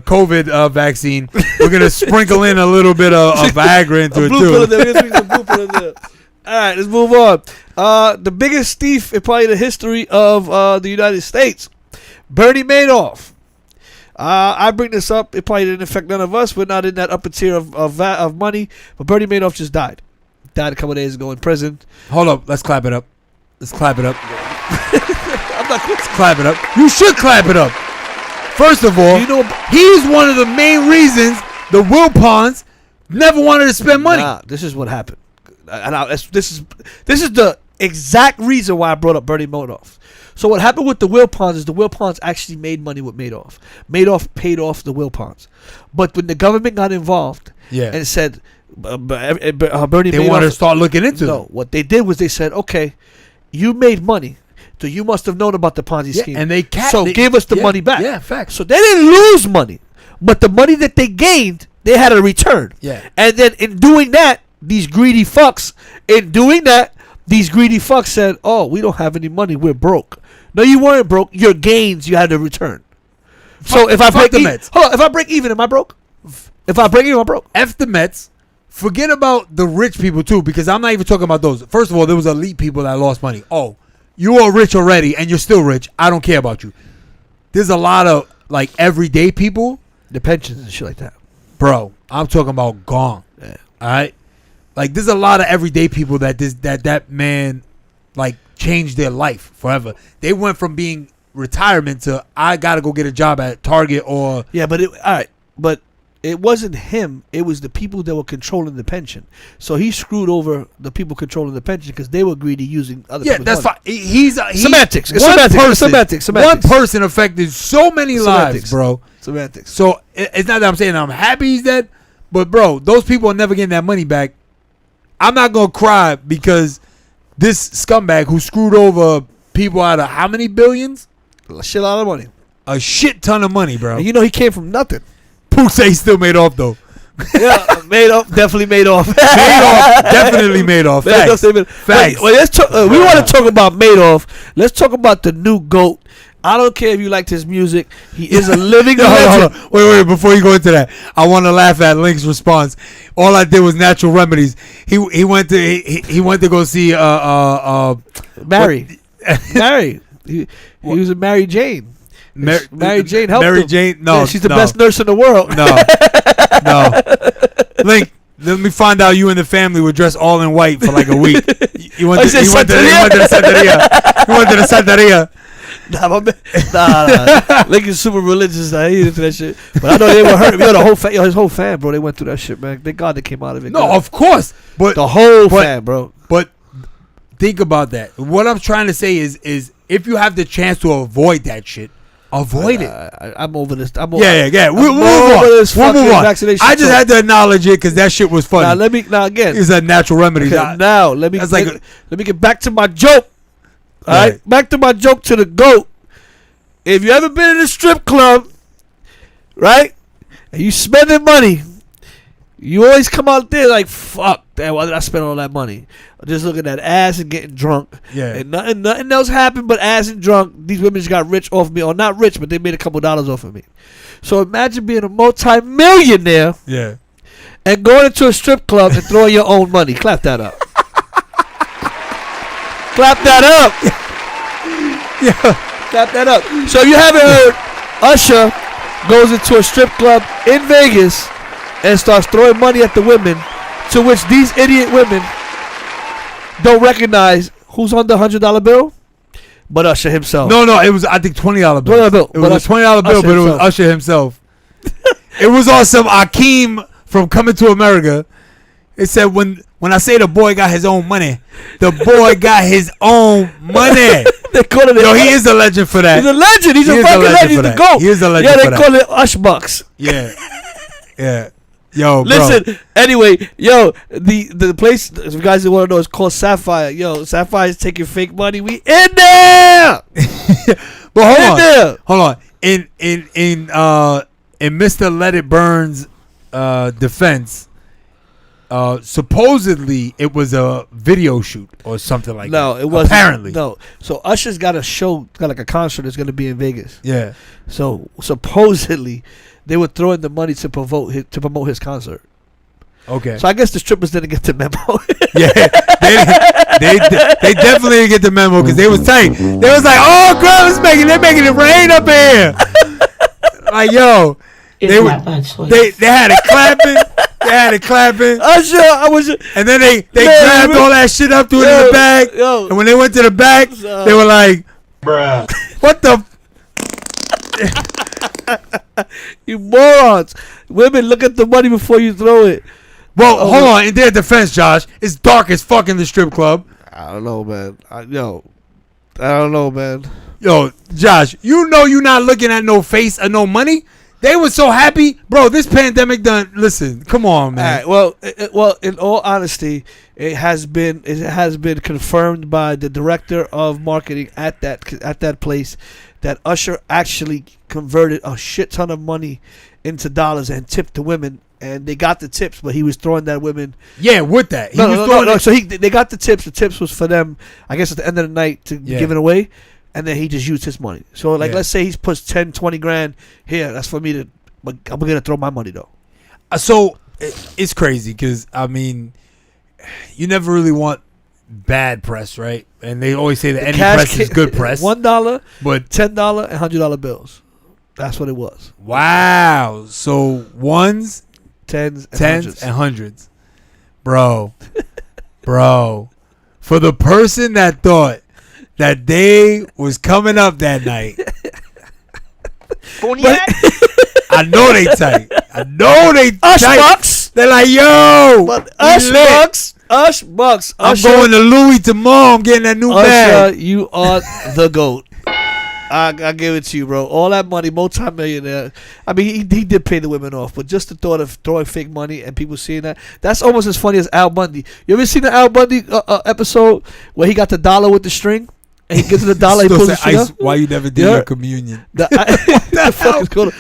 S1: COVID vaccine, we're going to sprinkle in a little bit of Viagra into it, too.
S2: All right, let's move on. The biggest thief in probably the history of the United States, Bernie Madoff. I bring this up. It probably didn't affect none of us. We're not in that upper tier of money. But Bernie Madoff just died. Died a couple of days ago in prison.
S1: Hold up. Let's clap it up. Let's clap it up.
S2: I'm not.
S1: Let's clap it up. You should clap it up. First of all,
S2: You know,
S1: he's one of the main reasons the Wilpons never wanted to spend money.
S2: nah, this is what happened. This is the exact reason why I brought up Bernie Madoff. So what happened with the Wilpons is the Wilpons actually made money with Madoff. Madoff paid off the Wilpons. But when the government got involved
S1: Yeah.
S2: and said Bernie
S1: They
S2: Madoff,
S1: wanted to start looking into
S2: no,
S1: it.
S2: what they did was they said, okay, you made money, so you must have known about the Ponzi
S1: Yeah,
S2: scheme.
S1: and they
S2: give us the money back.
S1: Yeah, facts.
S2: So they didn't lose money, but the money that they gained, they had a return.
S1: Yeah.
S2: And then in doing that, these greedy fucks said, "Oh, we don't have any money. We're broke." No, you weren't broke. Your gains, you had to return. So if I
S1: fuck
S2: break
S1: the
S2: even,
S1: Mets.
S2: hold on, if I break even, am I broke? If I break even, I'm broke.
S1: F the Mets. Forget about the rich people too, because I'm not even talking about those. First of all, there was elite people that lost money. Oh, you are rich already and you're still rich. I don't care about you. There's a lot of like everyday people,
S2: The pensions and shit like that.
S1: bro. I'm talking about gone.
S2: Yeah.
S1: All right, like there's a lot of everyday people that man like changed their life forever. They went from being retirement to I gotta go get a job at Target or
S2: Yeah, but all right, but it wasn't him. It was the people that were controlling the pension. So he screwed over the people controlling the pension because they were greedy using other.
S1: yeah,
S2: people's
S1: that's
S2: money.
S1: fine. He's
S2: Semantics. It's
S1: one
S2: semantics.
S1: person-
S2: It's semantics.
S1: One person affected so many lives,
S2: Semantics.
S1: bro.
S2: Semantics.
S1: So it's not that I'm saying I'm happy he's dead, but bro, those people are never getting that money back. I'm not gonna cry because this scumbag who screwed over people out of how many billions?
S2: A shit lot of money.
S1: A shit ton of money, bro.
S2: And you know he came from nothing.
S1: Pooh say he still made off though.
S2: Yeah, made off. Definitely made off.
S1: Definitely made off. Facts. Facts.
S2: Wait, let's talk. We want to talk about Madoff. Let's talk about the new GOAT. I don't care if you liked his music. He is a living
S1: Hold
S2: legend.
S1: on. Wait. Before you go into that, I want to laugh at Link's response. All I did was natural remedies. He went to go see
S2: Mary. He was a Mary Jane. Mary Jane helped
S1: Mary
S2: him.
S1: Jane. No,
S2: Yeah, she's the
S1: no,
S2: best nurse in the world.
S1: No. Link, let me find out you and the family were dressed all in white for like a week. You went to the Santeria. You went to the Santeria.
S2: Nah. Link is super religious. He into that shit. But I know they were hurt. His whole fan, bro. They went through that shit, man. Thank God they came out of it.
S1: No,
S2: good.
S1: of course. But
S2: The whole fan, bro.
S1: But think about that. What I'm trying to say is if you have the chance to avoid that shit, avoid it.
S2: I'm over this.
S1: Yeah.
S2: We'll
S1: We'll move on. We'll move on.
S2: Vaccination
S1: I just
S2: talk.
S1: had to acknowledge it because that shit was funny.
S2: Now again.
S1: It's a natural remedy.
S2: Okay, now let me
S1: That's like
S2: let me get back to my joke. All
S1: Right.
S2: right, back to my joke to the GOAT. If you ever been in a strip club, right, and you spending money, you always come out there like, fuck, damn, why did I spend all that money? Just looking at ass and getting drunk.
S1: Yeah.
S2: And nothing else happened but ass and drunk. These women just got rich off me. Or not rich, but they made a couple dollars off of me. So imagine being a multi-millionaire
S1: Yeah.
S2: and going into a strip club and throwing your own money. Clap that up. Clap that up.
S1: Yeah.
S2: Clap that up. So if you haven't heard, Usher goes into a strip club in Vegas and starts throwing money at the women, to which these idiot women don't recognize who's on the $100 bill, but Usher himself.
S1: No, it was I think $20 bill.
S2: $20 bill.
S1: It was a $20 bill, but it was Usher himself. It was on some Akeem from Coming to America. It said when I say the boy got his own money, the boy got his own money.
S2: They call it.
S1: Yo, he is a legend for that.
S2: He's a legend. He's a fucking legend. He's the GOAT.
S1: He is a legend.
S2: Yeah,
S1: for
S2: they
S1: that.
S2: call it Ush Bucks.
S1: Yeah. Yo, bro.
S2: Listen, anyway, yo, the place, if you guys want to know, it's called Sapphire. Yo, Sapphire's taking fake money. We in there.
S1: But hold on. In Mr. Let It Burn's defense, supposedly it was a video shoot or something like that.
S2: No, it wasn't.
S1: Apparently.
S2: No. So Usher's got a show, got like a concert that's going to be in Vegas.
S1: Yeah.
S2: So supposedly they were throwing the money to promote his concert.
S1: Okay.
S2: So I guess the strippers didn't get the memo.
S1: Yeah, they definitely didn't get the memo because they was tight. They was like, "Oh, girl, they're making it rain up here." Like, yo, they had it clapping. They had it clapping. And then they grabbed all that shit up, threw it in the bag. And when they went to the back, they were like, "Bruh, what the?"
S2: You morons! Women, look at the money before you throw it.
S1: Well, hold on. In their defense, Josh, it's dark as fuck in the strip club.
S2: I don't know, man. I don't know, man.
S1: Yo, Josh, you know you're not looking at no face or no money. They were so happy, bro. This pandemic done. Listen, come on, man.
S2: All right, well, in all honesty, it has been confirmed by the director of marketing at that place that Usher actually converted a shit ton of money into dollars and tipped the women, and they got the tips, but he was throwing that women.
S1: Yeah, with that,
S2: No. So they got the tips. The tips was for them, I guess, at the end of the night to give it away. And then he just used his money. So, let's say he's puts 10, 20 grand here. That's for me to. But I'm going to throw my money, though.
S1: So, it's crazy because, I mean, you never really want bad press, right? And they always say that any press is good press.
S2: $1,
S1: but
S2: $10, and $100 bills. That's what it was.
S1: Wow. So, ones,
S2: tens,
S1: and hundreds. Bro. For the person that thought that they was coming up that night. I know they tight.
S2: Bucks.
S1: They're like, yo.
S2: But Ush Bucks.
S1: I'm going to Louis tomorrow. I'm getting that new bag.
S2: You are the GOAT. I give it to you, bro. All that money, multi-millionaire. I mean, he did pay the women off, but just the thought of throwing fake money and people seeing that's almost as funny as Al Bundy. You ever seen the Al Bundy episode where he got the dollar with the string? And he gives it $1. He pulls the string up?
S1: Why you never did your communion?
S2: What the fuck is going on?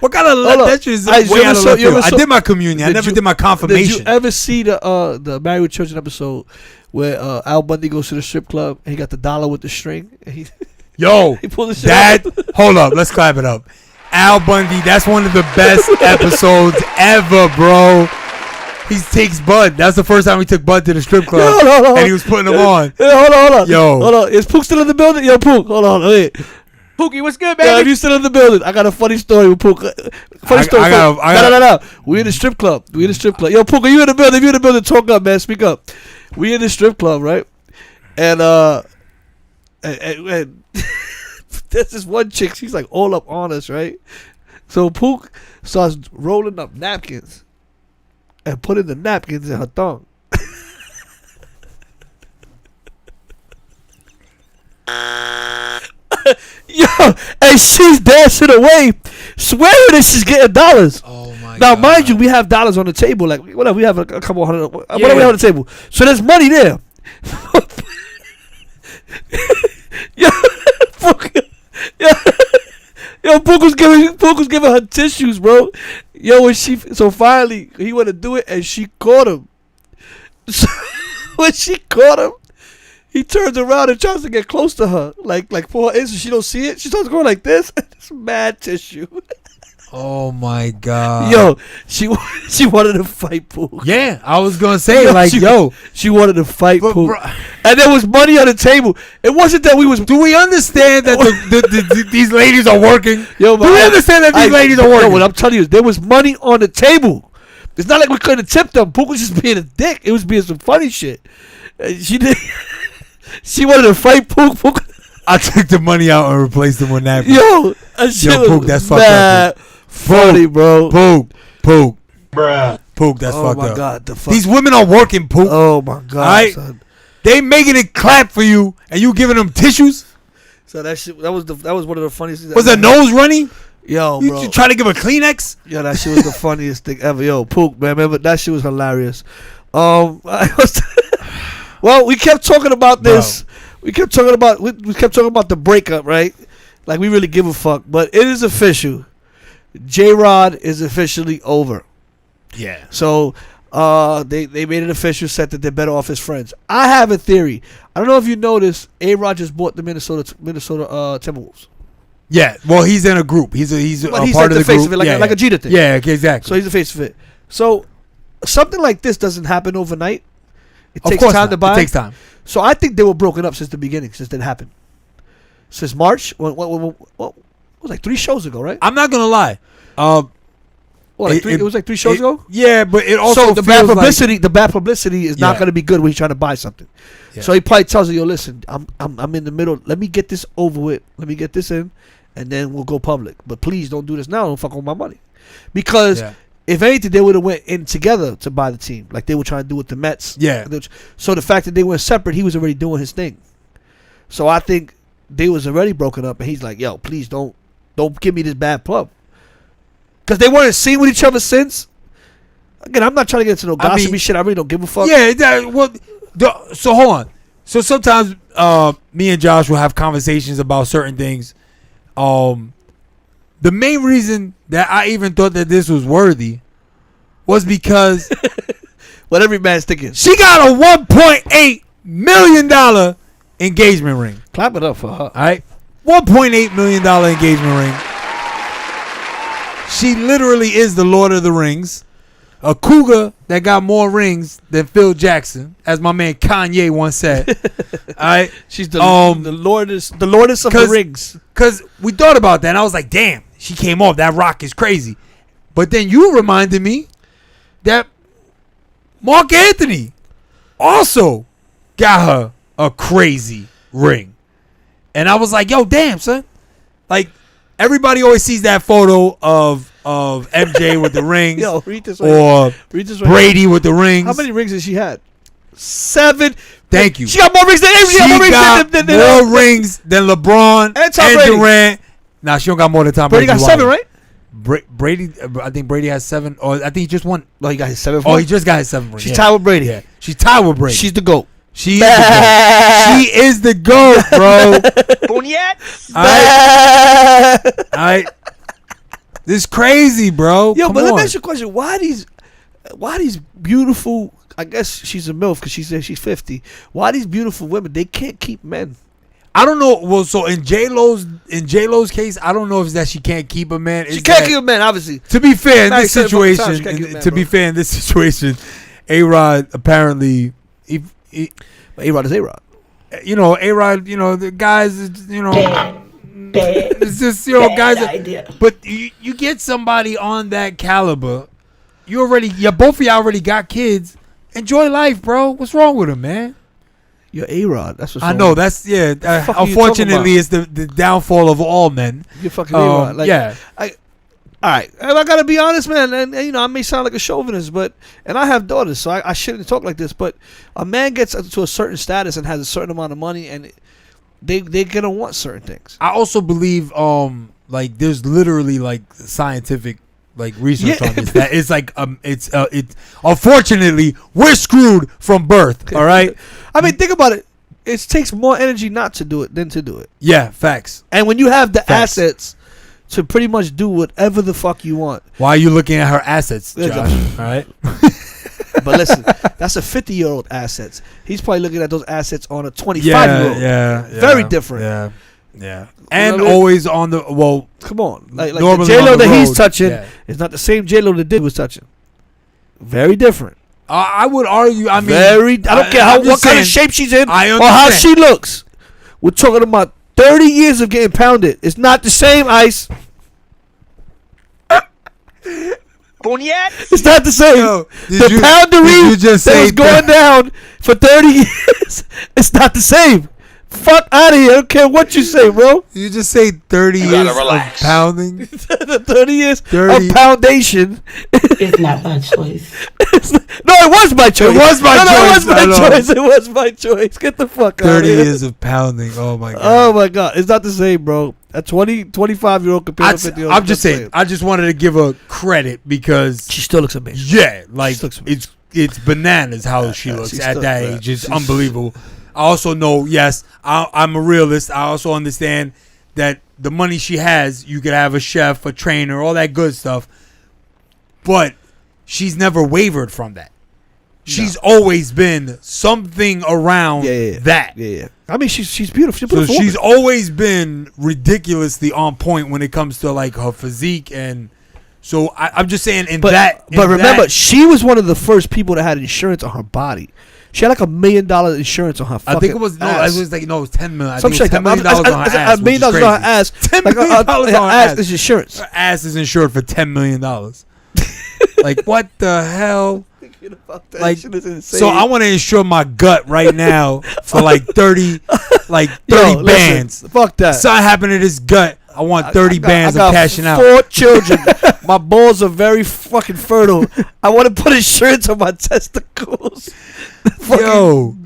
S1: What kind of lecture is this? I did my communion. I never did my confirmation.
S2: Did you ever see the Married with Children episode where Al Bundy goes to the strip club and he got the $1 with the string? And he pulls the shit up.
S1: Hold up. Let's clap it up. Al Bundy, that's one of the best episodes ever, bro. He takes Bud. That's the first time he took Bud to the strip club. And he was putting them on.
S2: Hold on.
S1: Yo.
S2: Hold on. Is Pook still in the building? Yo, Pook. Hold on. Wait.
S3: Pookie, what's good, baby?
S2: Yo, if you still in the building, I got a funny story with Pook. Funny story. No. We in the strip club. Yo, Pook, are you in the building? If you in the building, talk up, man. Speak up. We in the strip club, right? And there's this one chick. She's like all up on us, right? So Pook starts rolling up napkins and putting the napkins in her thong. Yo, and she's dancing away, swearing that she's getting dollars.
S1: Oh my
S2: now,
S1: God.
S2: mind you, we have dollars on the table. Like, whatever, we have a couple hundred. Whatever we have on the table. So there's money there. Yo, Pook was giving her tissues, bro. Yo, so finally he went to do it, and she caught him. So when she caught him, he turns around and tries to get close to her, like for her instant. She don't see it. She starts going like this. It's mad tissue.
S1: Oh my God.
S2: Yo, she wanted to fight Pook.
S1: Yeah, I was gonna say
S2: she wanted to fight Pook. And there was money on the table. It wasn't that we was.
S1: Do we understand that these ladies are working?
S2: Yo,
S1: do we understand that these ladies are working?
S2: No, what I'm telling you is there was money on the table. It's not like we couldn't tip them. Pook was just being a dick. It was being some funny shit. She did. She wanted to fight Pook.
S1: I took the money out and replaced them with napkins.
S2: Yo,
S1: Pook, that's fucked up.
S2: Funny, bro.
S1: Pook.
S4: Bruh.
S1: Pook, that's fucked up.
S2: Oh my God,
S1: these women are working, Pook.
S2: Oh my God,
S1: right?
S2: son.
S1: They making it clap for you, and you giving them tissues.
S2: So that was one of the funniest things.
S1: Was her nose running?
S2: Yo, bro.
S1: You try to give a Kleenex?
S2: Yo, that shit was the funniest thing ever. Yo, Pook, man, remember that shit was hilarious. Well, we kept talking about this. Bro. We kept talking about the breakup, right? Like we really give a fuck, but it is official. J-Rod is officially over.
S1: Yeah.
S2: So they made it official, said that they're better off as friends. I have a theory. I don't know if you noticed, A-Rod just bought the Minnesota Timberwolves.
S1: Yeah. Well, he's in a group. He's a part
S2: like
S1: of the
S2: face
S1: group.
S2: Of it, like a Jeter thing.
S1: Yeah. Exactly.
S2: So he's the face of it. So something like this doesn't happen overnight. It
S1: Of
S2: takes
S1: course
S2: time
S1: not.
S2: to buy.
S1: It takes time.
S2: So I think they were broken up since the beginning, since it happened. Since March, what was like 3 shows ago, right?
S1: I'm not gonna lie.
S2: It was like 3 shows ago.
S1: Yeah, but it also
S2: So the bad
S1: feels
S2: publicity, the bad publicity is not
S1: Yeah.
S2: going to be good when he's trying to buy something.
S1: Yeah.
S2: So he probably tells you, "Yo, listen, I'm in the middle. Let me get this over with. Let me get this in, and then we'll go public. But please don't do this now. Don't fuck with my money, because
S1: Yeah.
S2: if anything, they would have went in together to buy the team, like they were trying to do with the Mets.
S1: Yeah.
S2: So the fact that they went separate, he was already doing his thing. So I think they was already broken up, and he's like, "Yo, please don't give me this bad pub." Because they weren't seen with each other since. Again, I'm not trying to get into no gossipy shit. I really don't give a fuck.
S1: Yeah. So hold on. So sometimes me and Josh will have conversations about certain things. The main reason that I even thought that this was worthy was because
S2: What every man's thinking.
S1: she got a $1.8 million engagement ring.
S2: Clap it up for her.
S1: All right, $1.8 million engagement ring. She literally is the Lord of the Rings, a cougar that got more rings than Phil Jackson, as my man Kanye once said. All right,
S2: She's the lordess of the rings.
S1: because we thought about that, and I was like, damn, she came off. That rock is crazy. But then you reminded me that Mark Anthony also got her a crazy ring. And I was like, yo, damn, son. Like, everybody always sees that photo of MJ with the rings.
S2: Yo, read this
S1: or Brady with the rings.
S2: How many rings has she had? 7.
S1: Thank you.
S2: She got more rings than
S1: She got more rings than LeBron
S2: And Tom Brady.
S1: Durant. Nah, she don't got more than Tom Brady.
S2: Brady got 7, right?
S1: Brady, I think Brady has 7, or I think he just won.
S2: No, he got his 7.
S1: Oh, he just got his 7 ring.
S2: She's tied with Brady.
S1: Yeah, she's tied with Brady.
S2: She's the GOAT.
S1: She is the GOAT. She is the GOAT, bro. All right. This is crazy, bro.
S2: Yo,
S1: Come
S2: but let
S1: on.
S2: me ask you a question. Why these beautiful, I guess she's a MILF because she said she's 50. Why these beautiful women, they can't keep men?
S1: I don't know. Well, so in J-Lo's case, I don't know if it's that she can't keep a man.
S2: She can't keep a man, obviously.
S1: To be fair, in
S2: Max
S1: this
S2: said it multiple times,
S1: situation,
S2: she can't keep a man,
S1: to be
S2: bro.
S1: fair, in this situation, A-Rod apparently,
S2: But A-Rod is A-Rod.
S1: A-Rod, the guys, it's just, guys. But you get somebody on that caliber, both of y'all already got kids. Enjoy life, bro. What's wrong with him, man?
S2: You're A-Rod. That's what's
S1: I
S2: wrong.
S1: know. That's
S2: fuck are you talking
S1: unfortunately, it's the downfall of all men.
S2: You're fucking A-Rod. Like,
S1: yeah.
S2: all right. And I got to be honest, man. And I may sound like a chauvinist, and I have daughters, so I shouldn't talk like this. But a man gets to a certain status and has a certain amount of money, and they're going to want certain things.
S1: I also believe, there's literally scientific research on this. That it's it's unfortunately we're screwed from birth. All right.
S2: I mean, think about it. It takes more energy not to do it than to do it.
S1: Yeah, facts.
S2: And when you have the
S1: Facts.
S2: assets to pretty much do whatever the fuck you want.
S1: Why are you looking at her assets,
S2: Yeah,
S1: Josh?
S2: Josh.
S1: All right.
S2: But listen, that's a 50-year-old assets. He's probably looking at those assets on a 25-year-old.
S1: Yeah.
S2: Very different.
S1: Yeah. And
S2: know what I mean?
S1: always on the
S2: Come on. Like the
S1: normally
S2: J-Lo
S1: on the
S2: that he's
S1: road,
S2: touching
S1: yeah.
S2: is not the same J-Lo that Did was touching. Very different.
S1: I would argue. I mean,
S2: I don't care
S1: I'm just
S2: what kind of
S1: saying,
S2: shape she's in
S1: I
S2: or how
S1: understand.
S2: she looks. We're talking about 30 years of getting pounded. It's not the same, Ice. It's not the same.
S1: Yo,
S2: The
S1: did you
S2: poundery
S1: just
S2: that
S1: say
S2: was going down for 30 years, it's not the same. Fuck out of here. I don't care what you say, bro.
S1: You just say 30 years of pounding.
S2: 30 years
S1: 30.
S2: of poundation.
S5: It's not my choice.
S2: No, it was my choice.
S1: It was my choice.
S2: No, it was my choice. It was my choice. Get the fuck out of
S1: 30
S2: here.
S1: years of pounding. Oh my god.
S2: Oh my god. It's not the same, bro. A 25-year-old compared to 50-year-old.
S1: I'm just saying. I just wanted to give her credit because
S2: She still looks amazing.
S1: yeah, like
S2: She looks amazing.
S1: it's bananas how she
S2: yeah,
S1: looks
S2: she's
S1: at
S2: still-
S1: that
S2: yeah,
S1: age. It's
S2: she's-
S1: unbelievable. I also know, yes, I'm a realist. I also understand that the money she has, you could have a chef, a trainer, all that good stuff. But she's never wavered from that. She's always been something around that.
S2: Yeah. I mean, she's beautiful. She's a
S1: So
S2: beautiful
S1: she's
S2: woman.
S1: always been ridiculously on point when it comes to like her physique and So I'm just saying
S2: But remember, she was one of the first people that had insurance on her body. She had like $1 million insurance on her fucking
S1: I think it was
S2: ass.
S1: It was like it was $10 million. I
S2: Some
S1: think it was
S2: shit
S1: $10 million on her ass.
S2: $1 million on her ass.
S1: $10 million on her ass
S2: is insurance.
S1: Her ass is insured for $10 million. Like what the hell? Like, so I want to insure my gut right now for like 30 bands.
S2: Listen, fuck that.
S1: Something happened to this gut. I want 30 bands of cashing out.
S2: 4 children. My balls are very fucking fertile. I want to put insurance on my testicles.
S1: Yo,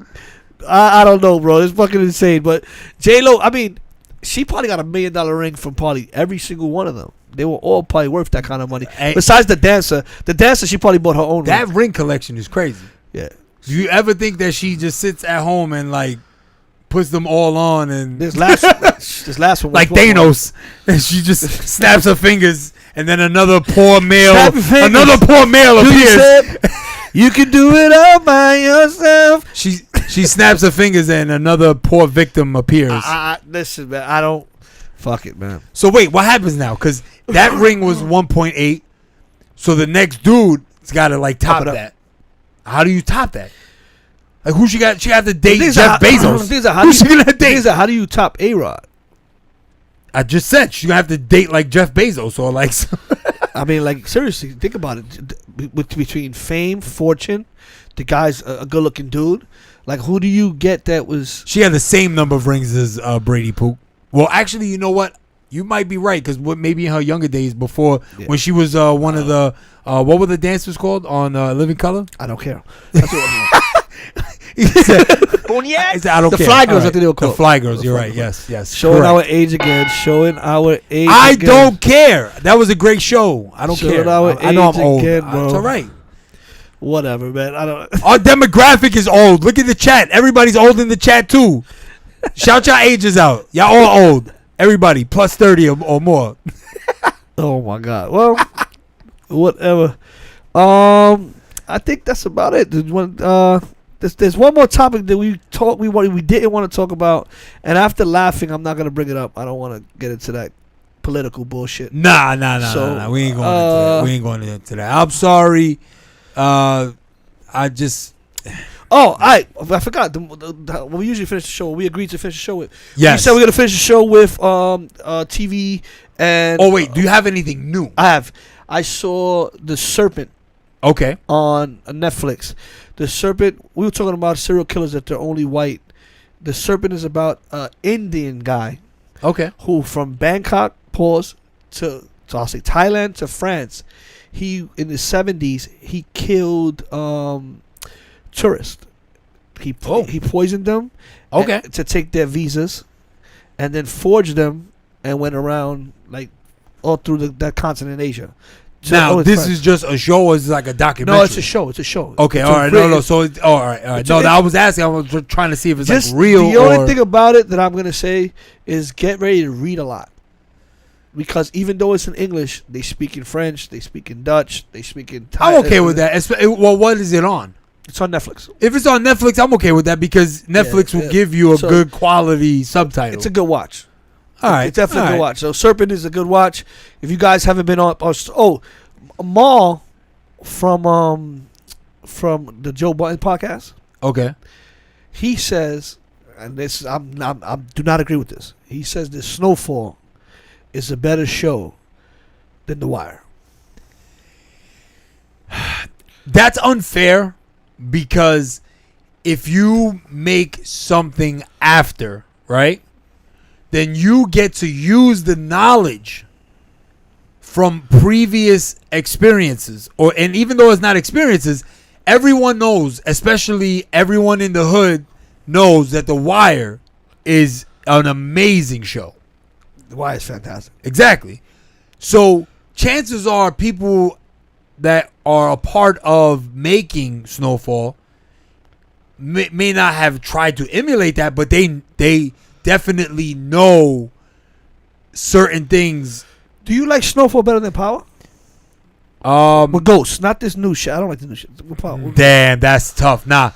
S2: I don't know, bro. It's fucking insane. But J-Lo, I mean, she probably got $1 million ring from probably every single one of them. They were all probably worth that kind of money.
S1: Hey,
S2: besides the dancer, she probably bought her own.
S1: That ring collection is crazy.
S2: Yeah.
S1: Do you ever think that she just sits at home and like puts them all on and
S2: this last one,
S1: like Thanos, and she just snaps her fingers, and then another poor male appears.
S2: You can do it all by yourself.
S1: She snaps her fingers, and another poor victim appears.
S2: Listen, man, I don't. Fuck it, man.
S1: So wait, what happens now? Because that ring was 1.8. So the next dude's got to like top that. How do you top that? Like who she got? She got to date Jeff Bezos. Who's she gonna date?
S2: How do you top A-Rod?
S1: I just said she's gonna have to date like Jeff Bezos or like.
S2: I mean, like seriously, think about it. Between fame, fortune, the guy's a good-looking dude. Like who do you get that was?
S1: She had the same number of rings as Brady Pook. Well, actually, you know what? You might be right because maybe in her younger days before when she was one of the what were the dancers called on Living Color?
S2: I don't care. That's what
S1: he said, I don't care.
S2: The Fly Girls, I think they were called.
S1: The Fly Girls. You're right. Yes.
S2: Showing our age again.
S1: I don't care. That was a great show. I don't care. I know I'm old.
S2: Again, bro.
S1: It's all right.
S2: Whatever, man. I don't.
S1: Our demographic is old. Look at the chat. Everybody's old in the chat too. Shout your ages out. Y'all all old. Everybody plus 30 or more.
S2: Oh my God. Well, whatever. I think that's about it. There's one more topic that we didn't want to talk about, and after laughing, I'm not gonna bring it up. I don't want to get into that political bullshit.
S1: Nah. We ain't going into that. We ain't going into that. I'm sorry. I just.
S2: Oh, I forgot. When we usually finish the show, we agreed to finish the show with.
S1: Yes.
S2: We said we're gonna finish the show with TV and.
S1: Oh wait, do you have anything new?
S2: I have. I saw The Serpent.
S1: Okay.
S2: On Netflix, The Serpent. We were talking about serial killers that they're only white. The Serpent is about an Indian guy.
S1: Okay.
S2: Who from Bangkok, to I'll say Thailand to France, he in the 70s he killed tourists. He poisoned them.
S1: Okay.
S2: To take their visas, and then forged them and went around like all through that continent, Asia.
S1: Now this is just a show, or is it like a documentary?
S2: No, it's a show. It's a show.
S1: Okay, all right. No. So, all right. No, I was asking. I was trying to see if it's like real.
S2: The only thing about it that I'm gonna say is get ready to read a lot, because even though it's in English, they speak in French, they speak in Dutch, they speak in Thai.
S1: I'm okay with that. Well, what is it on?
S2: It's on Netflix.
S1: If it's on Netflix, I'm okay with that because Netflix will give you a good quality subtitle.
S2: It's a good watch.
S1: All right,
S2: it's definitely a good watch. So Serpent is a good watch. If you guys haven't been on, Maul from the Joe Budden podcast.
S1: Okay.
S2: He says, and this I do not agree with this. He says that Snowfall is a better show than The Wire.
S1: That's unfair because if you make something after, right, then you get to use the knowledge from previous experiences, and even though it's not experiences, everyone knows, especially everyone in the hood knows that The Wire is an amazing show.
S2: The Wire is fantastic.
S1: Exactly. So chances are people that are a part of making Snowfall may not have tried to emulate that, but they definitely know certain things.
S2: Do you like Snowfall better than Power? With Ghosts, not this new shit. I don't like the new shit. With Power.
S1: Damn, that's tough. Nah,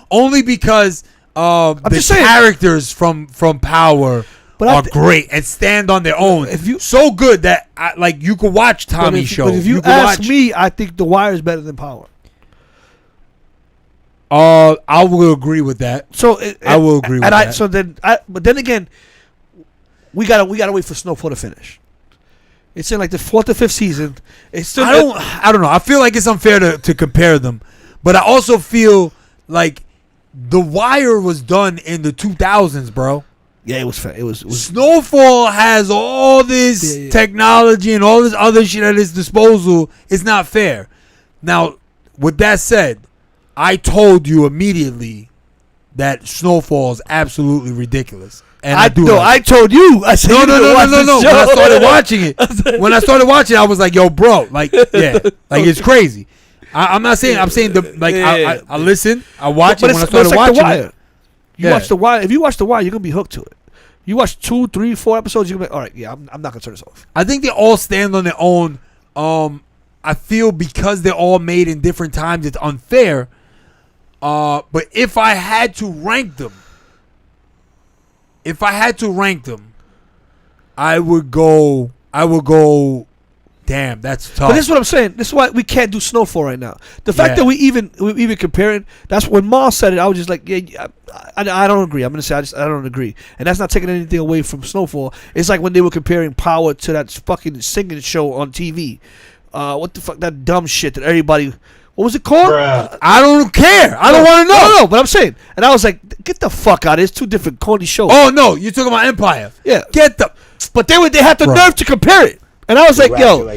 S1: only because the characters from Power are great and stand on their own.
S2: If you
S1: so good that you could watch Tommy's show.
S2: But if you ask me, I think The Wire is better than Power.
S1: I will agree with that.
S2: So
S1: I will agree with that.
S2: But then again, we gotta wait for Snowfall to finish. It's in like the 4th or 5th season. It's still.
S1: I don't know. I feel like it's unfair to compare them, but I also feel like The Wire was done in the 2000s, bro.
S2: Yeah, it was fair. It was
S1: Snowfall has all this technology and all this other shit at its disposal. It's not fair. Now, with that said, I told you immediately that Snowfall is absolutely ridiculous. And I
S2: told you. I said
S1: no. When I started watching it, I was like, "Yo, bro, it's crazy." I'm not saying. I'm saying I listen, I watch it when I started watching it.
S2: You watch The Wire. If you watch The Wire, you're gonna be hooked to it. You watch 2, 3, 4 episodes, you're gonna be all right. Yeah, I'm not gonna turn this off.
S1: I think they all stand on their own. I feel because they're all made in different times, it's unfair. But if I had to rank them, I would go. Damn, that's tough.
S2: But this is what I'm saying. This is why we can't do Snowfall right now. The fact that we even comparing. That's when Ma said it. I was just like, yeah, I don't agree. I'm gonna say I don't agree, and that's not taking anything away from Snowfall. It's like when they were comparing Power to that fucking singing show on TV. What the fuck? That dumb shit that everybody. What was it called?
S1: I don't care. I don't want to know.
S2: No, but I'm saying. And I was like, get the fuck out of it. It's 2 different corny shows.
S1: Oh, no. You're talking about Empire.
S2: Yeah.
S1: But
S2: they had the nerve to compare it. And I was like, yo.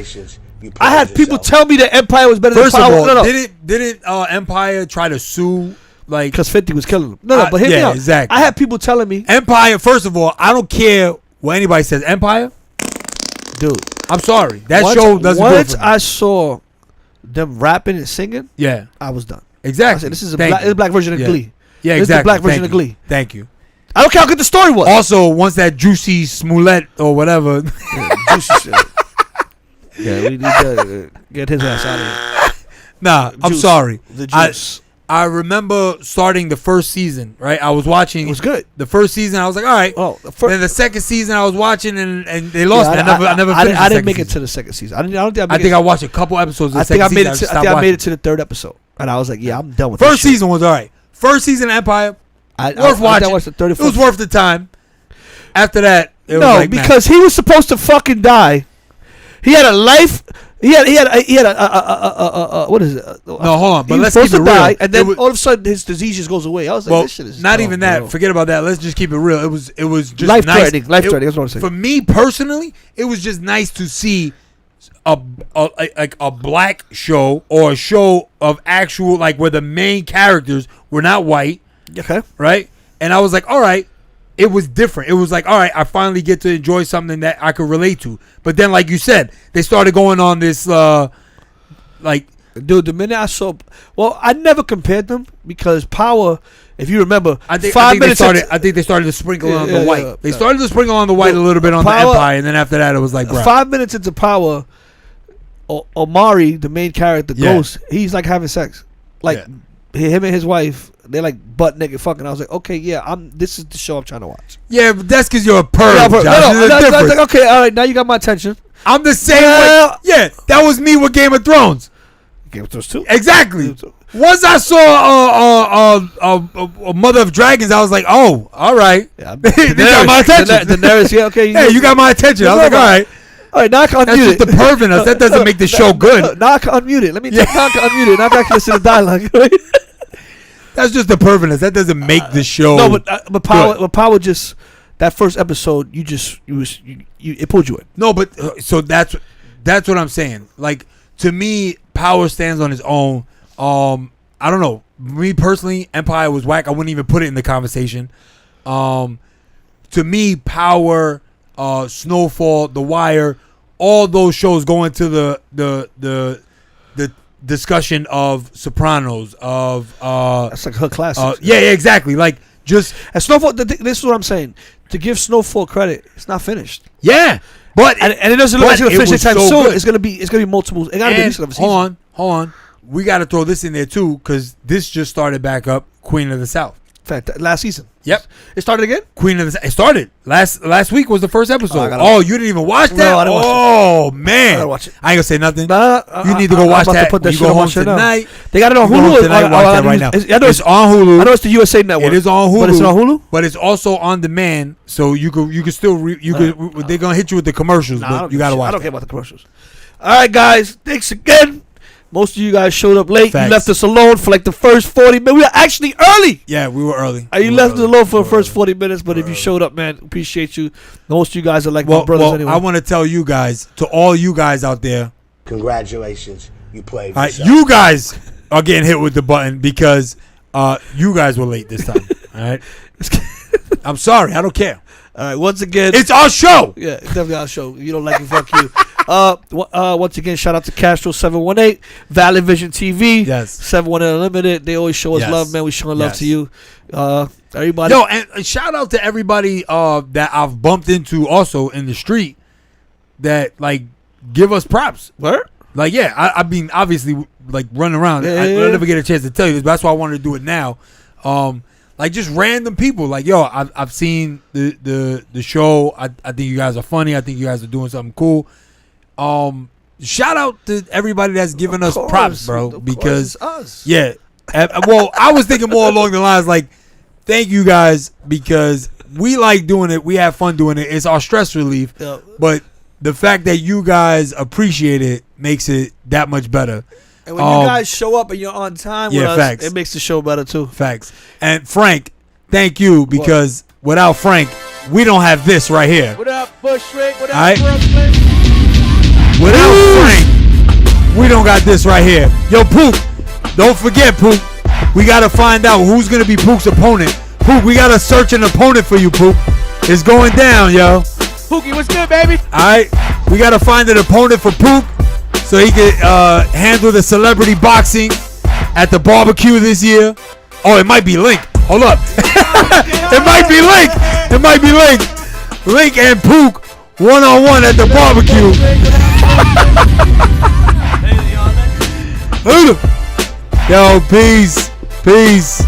S2: I had people tell me that Empire was better than Power.
S1: First of all, didn't Empire try to sue?
S2: Because 50 was killing them. No, but hear me out.
S1: Exactly.
S2: I had people telling me.
S1: Empire, first of all, I don't care what anybody says. Empire?
S2: Dude.
S1: I'm sorry. That show doesn't go
S2: Once
S1: for me.
S2: I saw them rapping and singing, I was done.
S1: Exactly.
S2: I said, this is a black version of Glee.
S1: Yeah, exactly.
S2: This is the black version of Glee.
S1: Thank you.
S2: I don't care how good the story was.
S1: Also, once that Juicy Smollett or whatever.
S2: Juicy shit. Yeah, we need to get his ass out of here.
S1: Nah, I'm sorry.
S2: The juice.
S1: I remember starting the first season, right? I was watching.
S2: It was good.
S1: The first season, I was like, all right.
S2: Oh,
S1: then the second season, I was watching, and they lost me. I never finished
S2: I didn't make it to the second season.
S1: I think I watched a couple episodes of the second season.
S2: I think I made it to the 3rd episode. And I was like, yeah, I'm done with
S1: First season was all right. First season Empire, worth watching. It was worth the time. After that, it was like,
S2: because he was supposed to fucking die. He had a life. He had a what is it?
S1: No, hold on. But let's
S2: keep
S1: it real.
S2: And then all of a sudden his disease just goes away. I was like, this shit is
S1: not even that. Bro. Forget about that. Let's just keep it real. It was just
S2: life
S1: nice.
S2: threatening. Life threatening. That's what I'm saying.
S1: For me personally, it was just nice to see a black show or a show of actual where the main characters were not white.
S2: Okay.
S1: Right? And I was like, all right. It was different. It was like, all right, I finally get to enjoy something that I could relate to. But then, like you said, they started going on this, Dude,
S2: the minute I saw... Well, I never compared them because Power, if you remember,
S1: I think they started to sprinkle on the white. They started to sprinkle on the white a little bit on the Empire, and then after that, it was like, bro.
S2: 5 minutes into Power, Omari, the main character, Ghost, he's like having sex. Him and his wife, they're like butt naked fucking. I was like, okay, yeah, this is the show I'm trying to watch.
S1: Yeah, but that's because you're a perv, Josh.
S2: I was like, okay, all right, now you got my attention.
S1: I'm the same way. Yeah, that was me with Game of Thrones.
S2: Game of Thrones too.
S1: Exactly. Once I saw a Mother of Dragons, I was like, oh, all right.
S2: Yeah, you got
S1: my attention.
S2: Daenerys, yeah, okay.
S1: Hey, you got my attention. I was like, all right.
S2: All right, now I can unmute
S1: it. That's just the perv in us. That doesn't make the show good.
S2: Now I can unmute it. Let me now I can unmute it. Now I can listen to the dialogue.
S1: That's just the perv in us. That doesn't make the show.
S2: No, but Power just that first episode. It pulled you in.
S1: No, but so that's what I'm saying. Like to me, Power stands on its own. I don't know. Me personally, Empire was whack. I wouldn't even put it in the conversation. To me, Power. Snowfall, The Wire, all those shows go into the discussion of Sopranos of
S2: that's like her classics.
S1: Yeah, exactly. Like just
S2: and Snowfall. This is what I'm saying. To give Snowfall credit, it's not finished.
S1: Yeah, but
S2: and it doesn't look like it's gonna finish anytime soon. Good. It's gonna be multiple. It gotta be at least another season.
S1: Hold on. We got to throw this in there too because this just started back up. Queen of the South.
S2: Last season.
S1: Yep.
S2: It started again?
S1: Queen of the It started. Last week was the first episode.
S2: gotta
S1: You didn't even watch that?
S2: No, I didn't watch it.
S1: Oh, man.
S2: I gotta watch it.
S1: I ain't going to say nothing.
S2: Nah,
S1: You need to go watch
S2: I'm about
S1: that.
S2: to put that
S1: You
S2: shit
S1: go
S2: on my
S1: home
S2: shit now.
S1: tonight.
S2: They got it on
S1: You go home
S2: Hulu.
S1: tonight, watch that right now.
S2: It's
S1: on Hulu.
S2: I know it's the USA Network.
S1: It is on Hulu.
S2: But it's on Hulu?
S1: But it's also on demand, so you can still they're gonna hit you with the commercials, but you gotta watch.
S2: I don't care about the commercials. All right, guys. Thanks again. Most of you guys showed up late.
S1: Facts.
S2: You left us alone for like the first 40 minutes. We were actually early.
S1: Yeah, we were early.
S2: You left us alone for the first 40 minutes, but if you showed up, man, appreciate you. Most of you guys are like my brothers anyway.
S1: I want to tell you guys, to all you guys out there,
S4: Congratulations, you played.
S1: all right, you guys are getting hit with the button because you guys were late this time. All right, I'm sorry. I don't care.
S2: All right, once again,
S1: It's our show.
S2: yeah, it's definitely our show. You don't like it, fuck you. Once again, shout out to Castro 718, Valley Vision TV,
S1: Yes.
S2: 718 Unlimited. They always show us
S1: Yes.
S2: love, man. We showing love
S1: Yes.
S2: to you, everybody.
S1: Yo, and shout out to everybody that I've bumped into also in the street that like give us props.
S2: Where?
S1: Like, yeah, I mean, obviously, like running around.
S2: Yeah,
S1: I
S2: yeah.
S1: never get a chance to tell you this, but that's why I wanted to do it now. Like just random people. Like, yo, I've seen the show. I think you guys are funny. I think you guys are doing something cool. Shout out to everybody that's giving us props, bro. Because
S2: it's us.
S1: yeah, well, I was thinking more along the lines like, thank you guys because we like doing it. We have fun doing it. It's our stress relief.
S2: Yeah.
S1: But the fact that you guys appreciate it makes it that much better.
S2: And when you guys show up and you're on time with
S1: yeah,
S2: us,
S1: facts.
S2: it makes the show better too.
S1: Facts. And Frank, thank you because without Frank, we don't have this right here.
S3: What up, Bushwick? What up,
S1: All right.
S3: Brooklyn?
S1: Without Frank, we don't got this right here. Yo, Pook, don't forget, Pook. We got to find out who's going to be Pook's opponent. Pook, we got to search an opponent for you, Pook. It's going down, yo.
S3: Pookie, what's good, baby?
S1: All right, we got to find an opponent for Pook so he can handle the celebrity boxing at the barbecue this year. Oh, it might be Link. Hold up. It might be Link. It might be Link. Link and Pook one-on-one at the barbecue. Yo, peace. Peace.